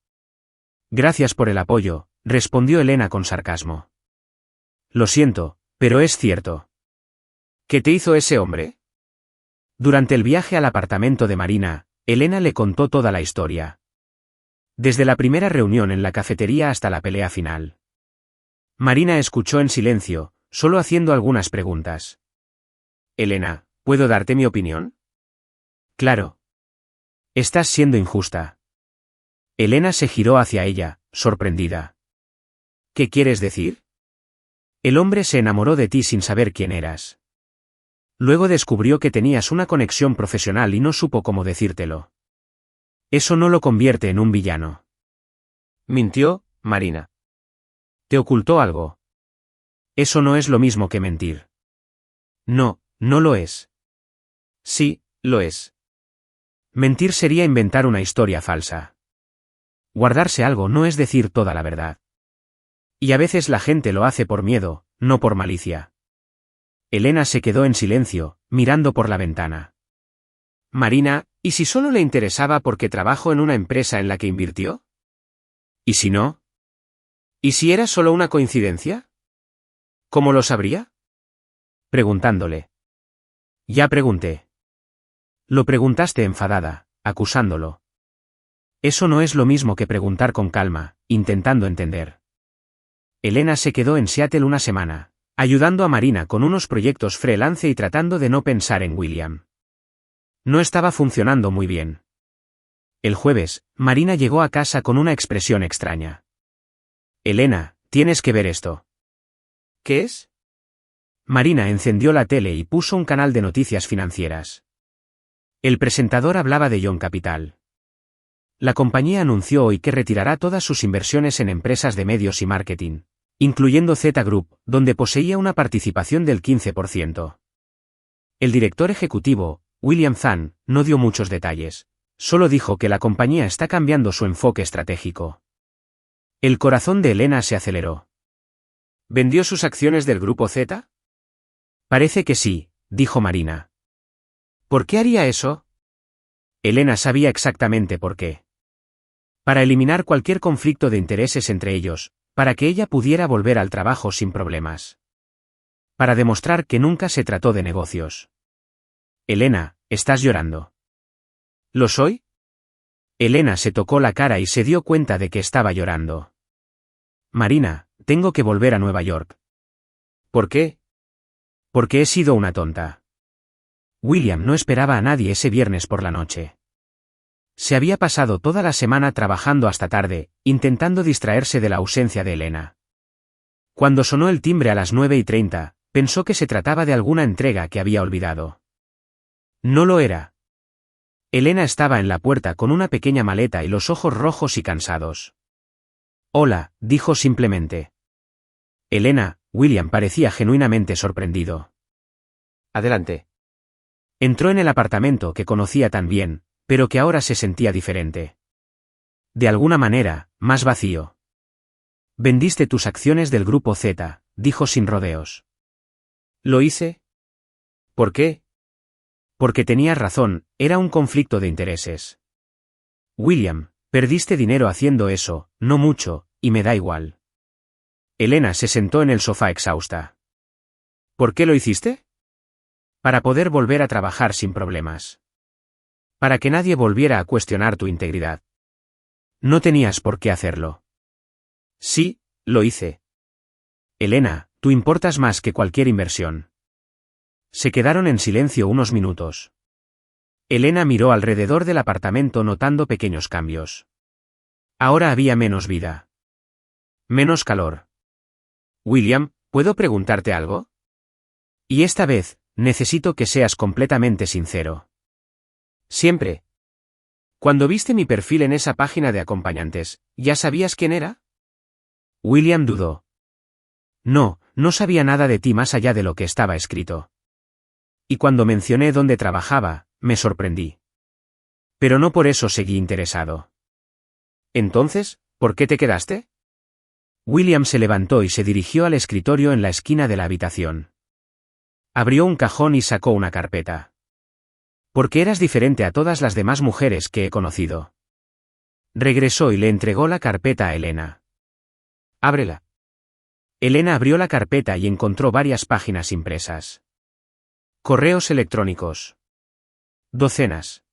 Gracias por el apoyo, respondió Elena con sarcasmo. Lo siento, pero es cierto. ¿Qué te hizo ese hombre? Durante el viaje al apartamento de Marina, Elena le contó toda la historia. Desde la primera reunión en la cafetería hasta la pelea final. Marina escuchó en silencio, solo haciendo algunas preguntas. Elena, ¿puedo darte mi opinión? Claro. Estás siendo injusta. Elena se giró hacia ella, sorprendida. ¿Qué quieres decir? El hombre se enamoró de ti sin saber quién eras. Luego descubrió que tenías una conexión profesional y no supo cómo decírtelo. Eso no lo convierte en un villano. Mintió, Marina. ¿Te ocultó algo? Eso no es lo mismo que mentir. No, no lo es. Sí, lo es. Mentir sería inventar una historia falsa. Guardarse algo no es decir toda la verdad. Y a veces la gente lo hace por miedo, no por malicia. Elena se quedó en silencio, mirando por la ventana. Marina, ¿y si solo le interesaba porque trabajó en una empresa en la que invirtió? ¿Y si no? ¿Y si era solo una coincidencia? ¿Cómo lo sabría? Preguntándole. Ya pregunté. Lo preguntaste enfadada, acusándolo. Eso no es lo mismo que preguntar con calma, intentando entender. Elena se quedó en Seattle una semana, ayudando a Marina con unos proyectos freelance y tratando de no pensar en William. No estaba funcionando muy bien. El jueves, Marina llegó a casa con una expresión extraña. Elena, tienes que ver esto. ¿Qué es? Marina encendió la tele y puso un canal de noticias financieras. El presentador hablaba de Young Capital. La compañía anunció hoy que retirará todas sus inversiones en empresas de medios y marketing, incluyendo Z Group, donde poseía una participación del 15%. El director ejecutivo, William Zhang, no dio muchos detalles, solo dijo que la compañía está cambiando su enfoque estratégico. El corazón de Elena se aceleró. ¿Vendió sus acciones del Grupo Z? Parece que sí, dijo Marina. ¿Por qué haría eso? Elena sabía exactamente por qué. Para eliminar cualquier conflicto de intereses entre ellos, para que ella pudiera volver al trabajo sin problemas. Para demostrar que nunca se trató de negocios. Elena, estás llorando. ¿Lo soy? Elena se tocó la cara y se dio cuenta de que estaba llorando. Marina, tengo que volver a Nueva York. ¿Por qué? Porque he sido una tonta. William no esperaba a nadie ese viernes por la noche. Se había pasado toda la semana trabajando hasta tarde, intentando distraerse de la ausencia de Elena. Cuando sonó el timbre a las 9:30, pensó que se trataba de alguna entrega que había olvidado. No lo era. Elena estaba en la puerta con una pequeña maleta y los ojos rojos y cansados. Hola, dijo simplemente. Elena, William parecía genuinamente sorprendido. Adelante. Entró en el apartamento que conocía tan bien, pero que ahora se sentía diferente. De alguna manera, más vacío. Vendiste tus acciones del Grupo Z, dijo sin rodeos. ¿Lo hice? ¿Por qué? Porque tenías razón, era un conflicto de intereses. William, perdiste dinero haciendo eso, no mucho, y me da igual. Elena se sentó en el sofá exhausta. ¿Por qué lo hiciste? Para poder volver a trabajar sin problemas. Para que nadie volviera a cuestionar tu integridad. No tenías por qué hacerlo. Sí, lo hice. Elena, tú importas más que cualquier inversión. Se quedaron en silencio unos minutos. Elena miró alrededor del apartamento notando pequeños cambios. Ahora había menos vida. Menos calor. William, ¿puedo preguntarte algo? Y esta vez, necesito que seas completamente sincero. Siempre. Cuando viste mi perfil en esa página de acompañantes, ¿ya sabías quién era? William dudó. No, no sabía nada de ti más allá de lo que estaba escrito. Y cuando mencioné dónde trabajaba, me sorprendí. Pero no por eso seguí interesado. Entonces, ¿por qué te quedaste? William se levantó y se dirigió al escritorio en la esquina de la habitación. Abrió un cajón y sacó una carpeta. Porque eras diferente a todas las demás mujeres que he conocido. Regresó y le entregó la carpeta a Elena. Ábrela. Elena abrió la carpeta y encontró varias páginas impresas. Correos electrónicos. Docenas.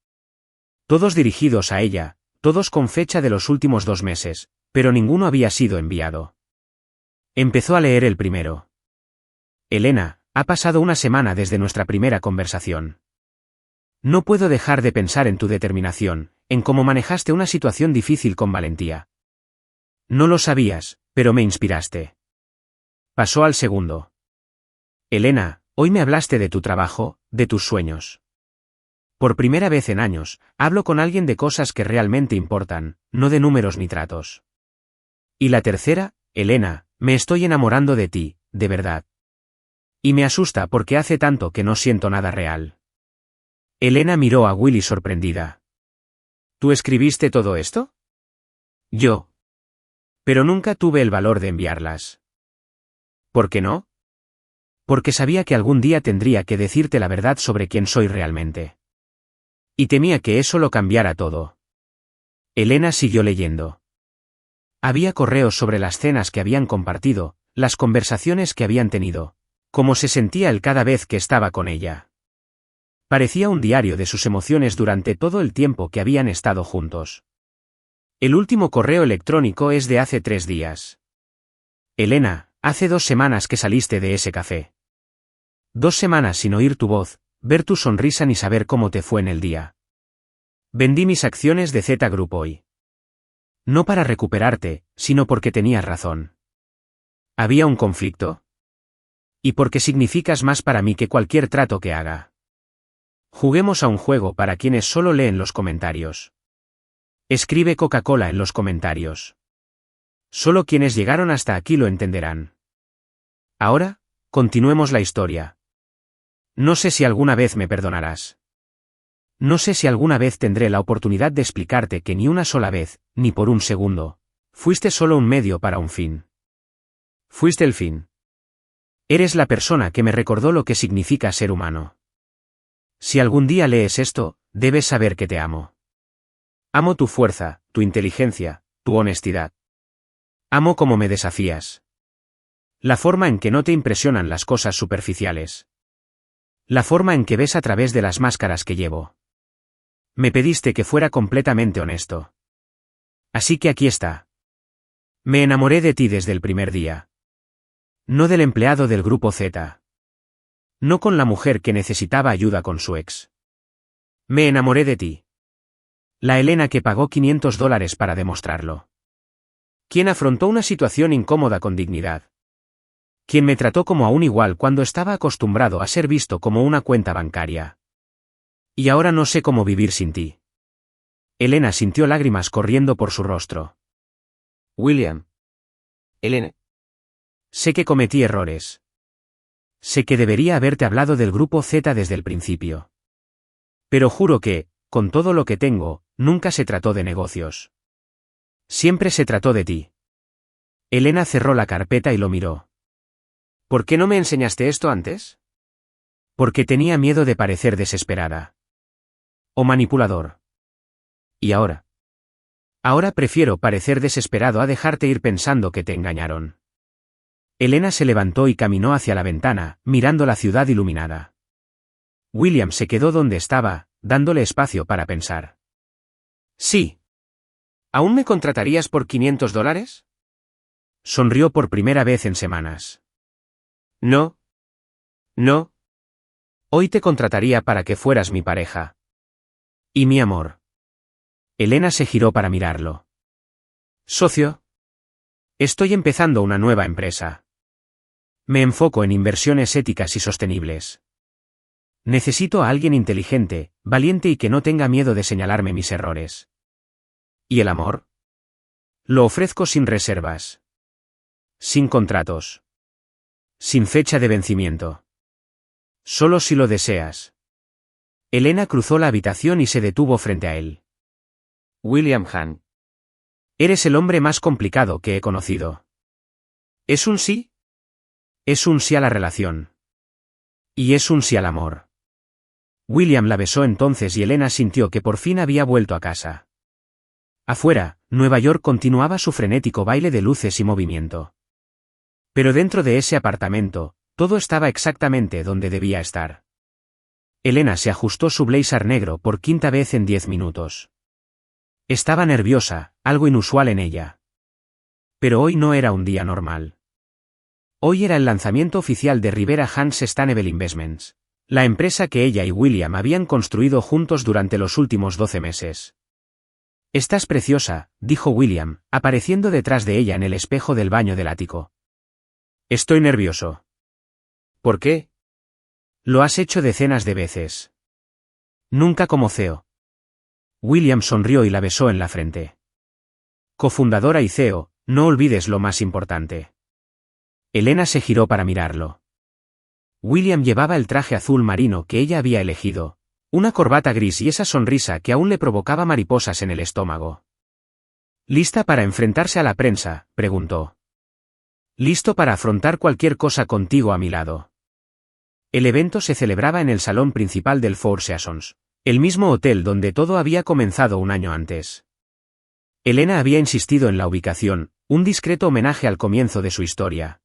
Todos dirigidos a ella, todos con fecha de los últimos 2 meses, pero ninguno había sido enviado. Empezó a leer el primero. Elena, ha pasado una semana desde nuestra primera conversación. No puedo dejar de pensar en tu determinación, en cómo manejaste una situación difícil con valentía. No lo sabías, pero me inspiraste. Pasó al segundo. Elena, Hoy me hablaste de tu trabajo, de tus sueños. Por primera vez en años, hablo con alguien de cosas que realmente importan, no de números ni tratos. Y la tercera, Elena, me estoy enamorando de ti, de verdad. Y me asusta porque hace tanto que no siento nada real. Elena miró a Willy sorprendida. ¿Tú escribiste todo esto? Yo. Pero nunca tuve el valor de enviarlas. ¿Por qué no? Porque sabía que algún día tendría que decirte la verdad sobre quién soy realmente. Y temía que eso lo cambiara todo. Elena siguió leyendo. Había correos sobre las cenas que habían compartido, las conversaciones que habían tenido, cómo se sentía él cada vez que estaba con ella. Parecía un diario de sus emociones durante todo el tiempo que habían estado juntos. El último correo electrónico es de hace 3 días. Elena, hace 2 semanas que saliste de ese café. 2 semanas sin oír tu voz, ver tu sonrisa ni saber cómo te fue en el día. Vendí mis acciones de Z Group hoy. No para recuperarte, sino porque tenías razón. ¿Había un conflicto? Y porque significas más para mí que cualquier trato que haga. Juguemos a un juego para quienes solo leen los comentarios. Escribe Coca-Cola en los comentarios. Solo quienes llegaron hasta aquí lo entenderán. Ahora, continuemos la historia. No sé si alguna vez me perdonarás. No sé si alguna vez tendré la oportunidad de explicarte que ni una sola vez, ni por un segundo, fuiste solo un medio para un fin. Fuiste el fin. Eres la persona que me recordó lo que significa ser humano. Si algún día lees esto, debes saber que te amo. Amo tu fuerza, tu inteligencia, tu honestidad. Amo cómo me desafías. La forma en que no te impresionan las cosas superficiales. La forma en que ves a través de las máscaras que llevo. Me pediste que fuera completamente honesto. Así que aquí está. Me enamoré de ti desde el primer día. No del empleado del grupo Z. No con la mujer que necesitaba ayuda con su ex. Me enamoré de ti. La Elena que pagó $500 para demostrarlo. Quien afrontó una situación incómoda con dignidad. Quien me trató como a un igual cuando estaba acostumbrado a ser visto como una cuenta bancaria. Y ahora no sé cómo vivir sin ti. Elena sintió lágrimas corriendo por su rostro. William. Elena. Sé que cometí errores. Sé que debería haberte hablado del grupo Z desde el principio. Pero juro que, con todo lo que tengo, nunca se trató de negocios. Siempre se trató de ti. Elena cerró la carpeta y lo miró. ¿Por qué no me enseñaste esto antes? Porque tenía miedo de parecer desesperada. O manipulador. ¿Y ahora? Ahora prefiero parecer desesperado a dejarte ir pensando que te engañaron. Elena se levantó y caminó hacia la ventana, mirando la ciudad iluminada. William se quedó donde estaba, dándole espacio para pensar. Sí. ¿Aún me contratarías por $500? Sonrió por primera vez en semanas. No. No. Hoy te contrataría para que fueras mi pareja. Y mi amor. Elena se giró para mirarlo. ¿Socio? Estoy empezando una nueva empresa. Me enfoco en inversiones éticas y sostenibles. Necesito a alguien inteligente, valiente y que no tenga miedo de señalarme mis errores. ¿Y el amor? Lo ofrezco sin reservas. Sin contratos. Sin fecha de vencimiento. Solo si lo deseas. Elena cruzó la habitación y se detuvo frente a él. William Hahn. Eres el hombre más complicado que he conocido. ¿Es un sí? Es un sí a la relación. Y es un sí al amor. William la besó entonces y Elena sintió que por fin había vuelto a casa. Afuera, Nueva York continuaba su frenético baile de luces y movimiento. Pero dentro de ese apartamento, todo estaba exactamente donde debía estar. Elena se ajustó su blazer negro por 5ª vez en 10 minutos. Estaba nerviosa, algo inusual en ella. Pero hoy no era un día normal. Hoy era el lanzamiento oficial de Rivera Hahn Sustainable Investments, la empresa que ella y William habían construido juntos durante los últimos 12 meses. Estás preciosa, dijo William, apareciendo detrás de ella en el espejo del baño del ático. Estoy nervioso. ¿Por qué? Lo has hecho decenas de veces. Nunca como CEO. William sonrió y la besó en la frente. Cofundadora y CEO, no olvides lo más importante. Elena se giró para mirarlo. William llevaba el traje azul marino que ella había elegido, una corbata gris y esa sonrisa que aún le provocaba mariposas en el estómago. ¿Lista para enfrentarse a la prensa?, preguntó. Listo para afrontar cualquier cosa contigo a mi lado. El evento se celebraba en el salón principal del Four Seasons, el mismo hotel donde todo había comenzado un año antes. Elena había insistido en la ubicación, un discreto homenaje al comienzo de su historia.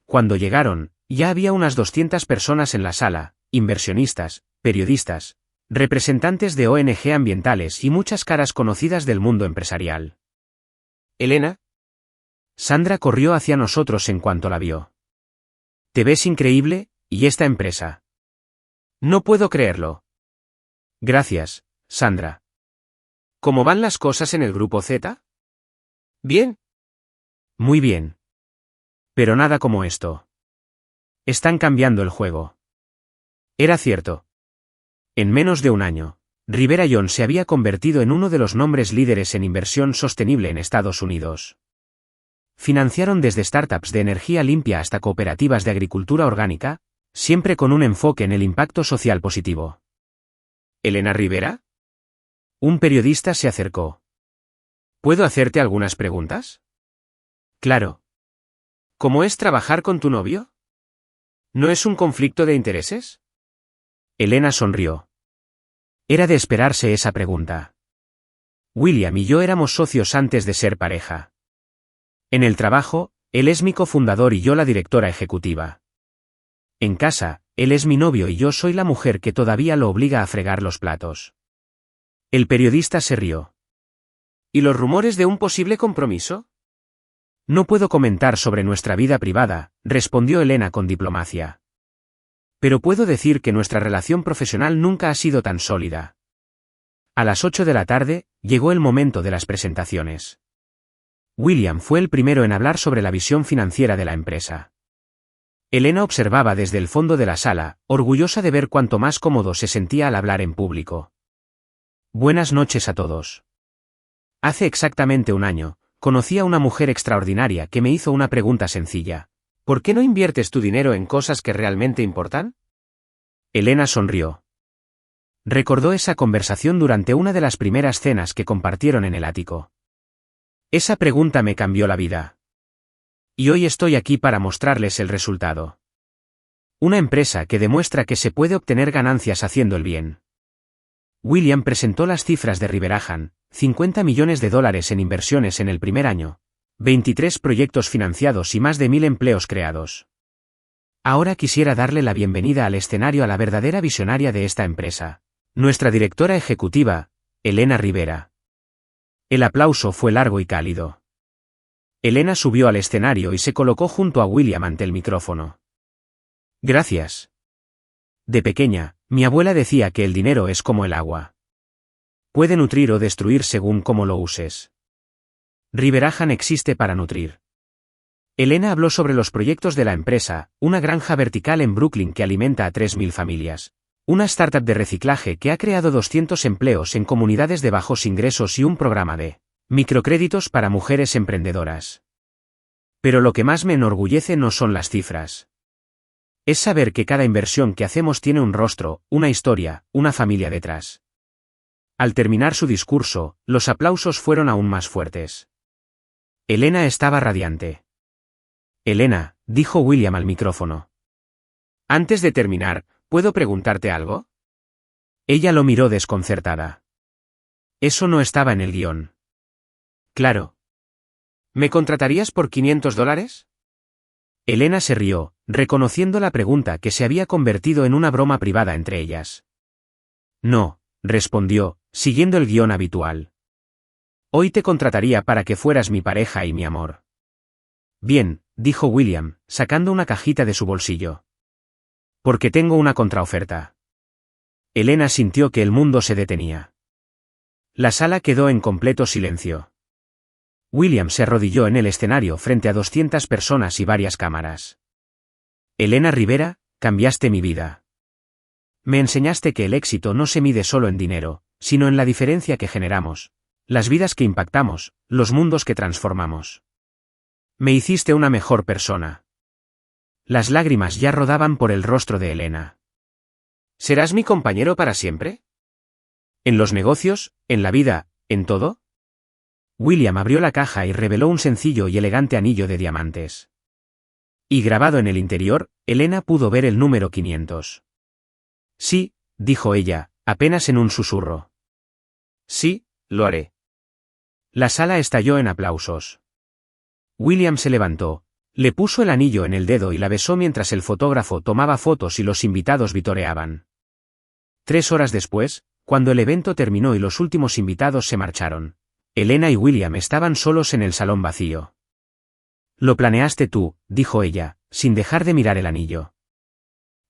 Cuando llegaron, ya había unas 200 personas en la sala, inversionistas, periodistas, representantes de ONG ambientales y muchas caras conocidas del mundo empresarial. ¿Elena? Sandra corrió hacia nosotros en cuanto la vio. Te ves increíble, ¿y esta empresa? No puedo creerlo. Gracias, Sandra. ¿Cómo van las cosas en el grupo Z? Bien. Muy bien. Pero nada como esto. Están cambiando el juego. Era cierto. En menos de un año, Rivera Jones se había convertido en uno de los nombres líderes en inversión sostenible en Estados Unidos. Financiaron desde startups de energía limpia hasta cooperativas de agricultura orgánica, siempre con un enfoque en el impacto social positivo. ¿Elena Rivera? Un periodista se acercó. ¿Puedo hacerte algunas preguntas? Claro. ¿Cómo es trabajar con tu novio? ¿No es un conflicto de intereses? Elena sonrió. Era de esperarse esa pregunta. William y yo éramos socios antes de ser pareja. En el trabajo, él es mi cofundador y yo la directora ejecutiva. En casa, él es mi novio y yo soy la mujer que todavía lo obliga a fregar los platos. El periodista se rió. ¿Y los rumores de un posible compromiso? No puedo comentar sobre nuestra vida privada, respondió Elena con diplomacia. Pero puedo decir que nuestra relación profesional nunca ha sido tan sólida. A las 8 de la tarde, llegó el momento de las presentaciones. William fue el primero en hablar sobre la visión financiera de la empresa. Elena observaba desde el fondo de la sala, orgullosa de ver cuánto más cómodo se sentía al hablar en público. Buenas noches a todos. Hace exactamente un año, conocí a una mujer extraordinaria que me hizo una pregunta sencilla. ¿Por qué no inviertes tu dinero en cosas que realmente importan? Elena sonrió. Recordó esa conversación durante una de las primeras cenas que compartieron en el ático. Esa pregunta me cambió la vida. Y hoy estoy aquí para mostrarles el resultado. Una empresa que demuestra que se puede obtener ganancias haciendo el bien. William presentó las cifras de Riverajan, $50 millones en inversiones en el primer año. 23 proyectos financiados y más de 1000 empleos creados. Ahora quisiera darle la bienvenida al escenario a la verdadera visionaria de esta empresa, nuestra directora ejecutiva, Elena Rivera. El aplauso fue largo y cálido. Elena subió al escenario y se colocó junto a William ante el micrófono. Gracias. De pequeña, mi abuela decía que el dinero es como el agua. Puede nutrir o destruir según cómo lo uses. Riverajan existe para nutrir. Elena habló sobre los proyectos de la empresa, una granja vertical en Brooklyn que alimenta a 3000 familias, una startup de reciclaje que ha creado 200 empleos en comunidades de bajos ingresos y un programa de microcréditos para mujeres emprendedoras. Pero lo que más me enorgullece no son las cifras. Es saber que cada inversión que hacemos tiene un rostro, una historia, una familia detrás. Al terminar su discurso, los aplausos fueron aún más fuertes. Elena estaba radiante. Elena, dijo William al micrófono. Antes de terminar, ¿puedo preguntarte algo? Ella lo miró desconcertada. Eso no estaba en el guión. Claro. ¿Me contratarías por $500? Elena se rió, reconociendo la pregunta que se había convertido en una broma privada entre ellas. No, respondió, siguiendo el guión habitual. Hoy te contrataría para que fueras mi pareja y mi amor. Bien, dijo William, sacando una cajita de su bolsillo. Porque tengo una contraoferta. Elena sintió que el mundo se detenía. La sala quedó en completo silencio. William se arrodilló en el escenario frente a 200 personas y varias cámaras. Elena Rivera, cambiaste mi vida. Me enseñaste que el éxito no se mide solo en dinero, sino en la diferencia que generamos, las vidas que impactamos, los mundos que transformamos. Me hiciste una mejor persona. Las lágrimas ya rodaban por el rostro de Elena. ¿Serás mi compañero para siempre? ¿En los negocios, en la vida, en todo? William abrió la caja y reveló un sencillo y elegante anillo de diamantes. Y grabado en el interior, Elena pudo ver el número 500. Sí, dijo ella, apenas en un susurro. Sí, lo haré. La sala estalló en aplausos. William se levantó, le puso el anillo en el dedo y la besó mientras el fotógrafo tomaba fotos y los invitados vitoreaban. 3 horas después, cuando el evento terminó y los últimos invitados se marcharon, Elena y William estaban solos en el salón vacío. Lo planeaste tú, dijo ella, sin dejar de mirar el anillo.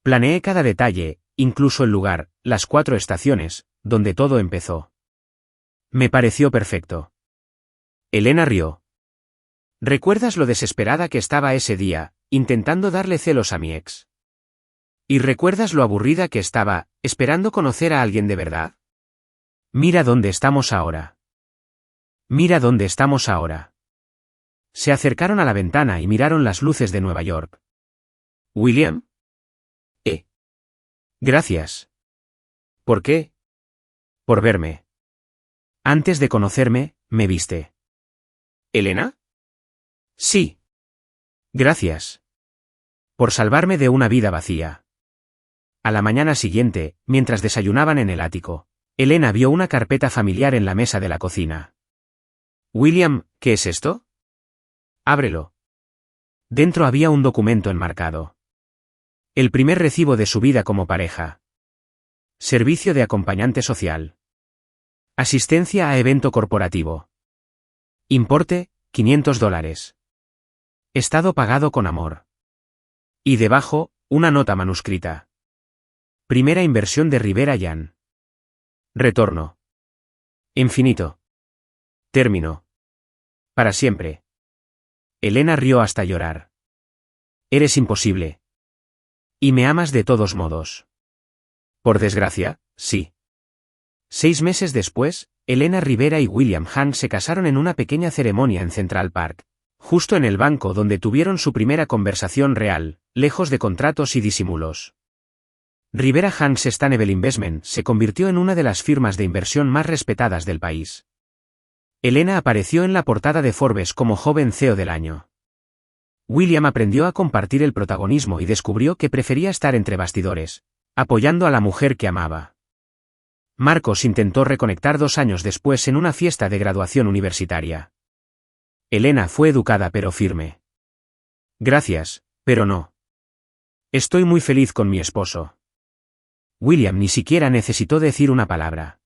Planeé cada detalle, incluso el lugar, las 4 estaciones, donde todo empezó. Me pareció perfecto. Elena rió. ¿Recuerdas lo desesperada que estaba ese día, intentando darle celos a mi ex? ¿Y recuerdas lo aburrida que estaba, esperando conocer a alguien de verdad? Mira dónde estamos ahora. Mira dónde estamos ahora. Se acercaron a la ventana y miraron las luces de Nueva York. ¿William? Gracias. ¿Por qué? Por verme. Antes de conocerme, me viste. ¿Elena? Sí. Gracias. Por salvarme de una vida vacía. A la mañana siguiente, mientras desayunaban en el ático, Elena vio una carpeta familiar en la mesa de la cocina. William, ¿qué es esto? Ábrelo. Dentro había un documento enmarcado. El primer recibo de su vida como pareja. Servicio de acompañante social. Asistencia a evento corporativo. Importe, $500. Estado pagado con amor. Y debajo, una nota manuscrita. Primera inversión de Rivera Yan. Retorno. Infinito. Término. Para siempre. Elena rió hasta llorar. Eres imposible. Y me amas de todos modos. Por desgracia, sí. 6 meses después, Elena Rivera y William Hunt se casaron en una pequeña ceremonia en Central Park, justo en el banco donde tuvieron su primera conversación real, lejos de contratos y disimulos. Rivera Hunt Sustainable Investment se convirtió en una de las firmas de inversión más respetadas del país. Elena apareció en la portada de Forbes como joven CEO del año. William aprendió a compartir el protagonismo y descubrió que prefería estar entre bastidores, apoyando a la mujer que amaba. Marcos intentó reconectar 2 años después en una fiesta de graduación universitaria. Elena fue educada pero firme. Gracias, pero no. Estoy muy feliz con mi esposo. William ni siquiera necesitó decir una palabra.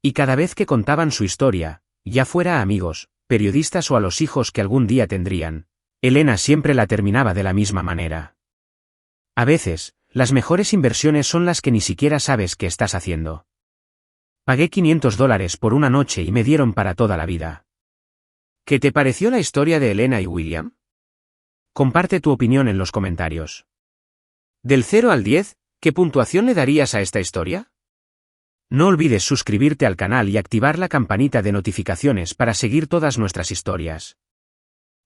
Y cada vez que contaban su historia, ya fuera a amigos, periodistas o a los hijos que algún día tendrían, Elena siempre la terminaba de la misma manera. A veces, las mejores inversiones son las que ni siquiera sabes que estás haciendo. Pagué $500 por una noche y me dieron para toda la vida. ¿Qué te pareció la historia de Elena y William? Comparte tu opinión en los comentarios. Del 0 al 10, ¿qué puntuación le darías a esta historia? No olvides suscribirte al canal y activar la campanita de notificaciones para seguir todas nuestras historias.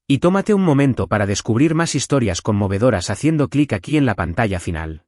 Y tómate un momento para descubrir más historias conmovedoras haciendo clic aquí en la pantalla final.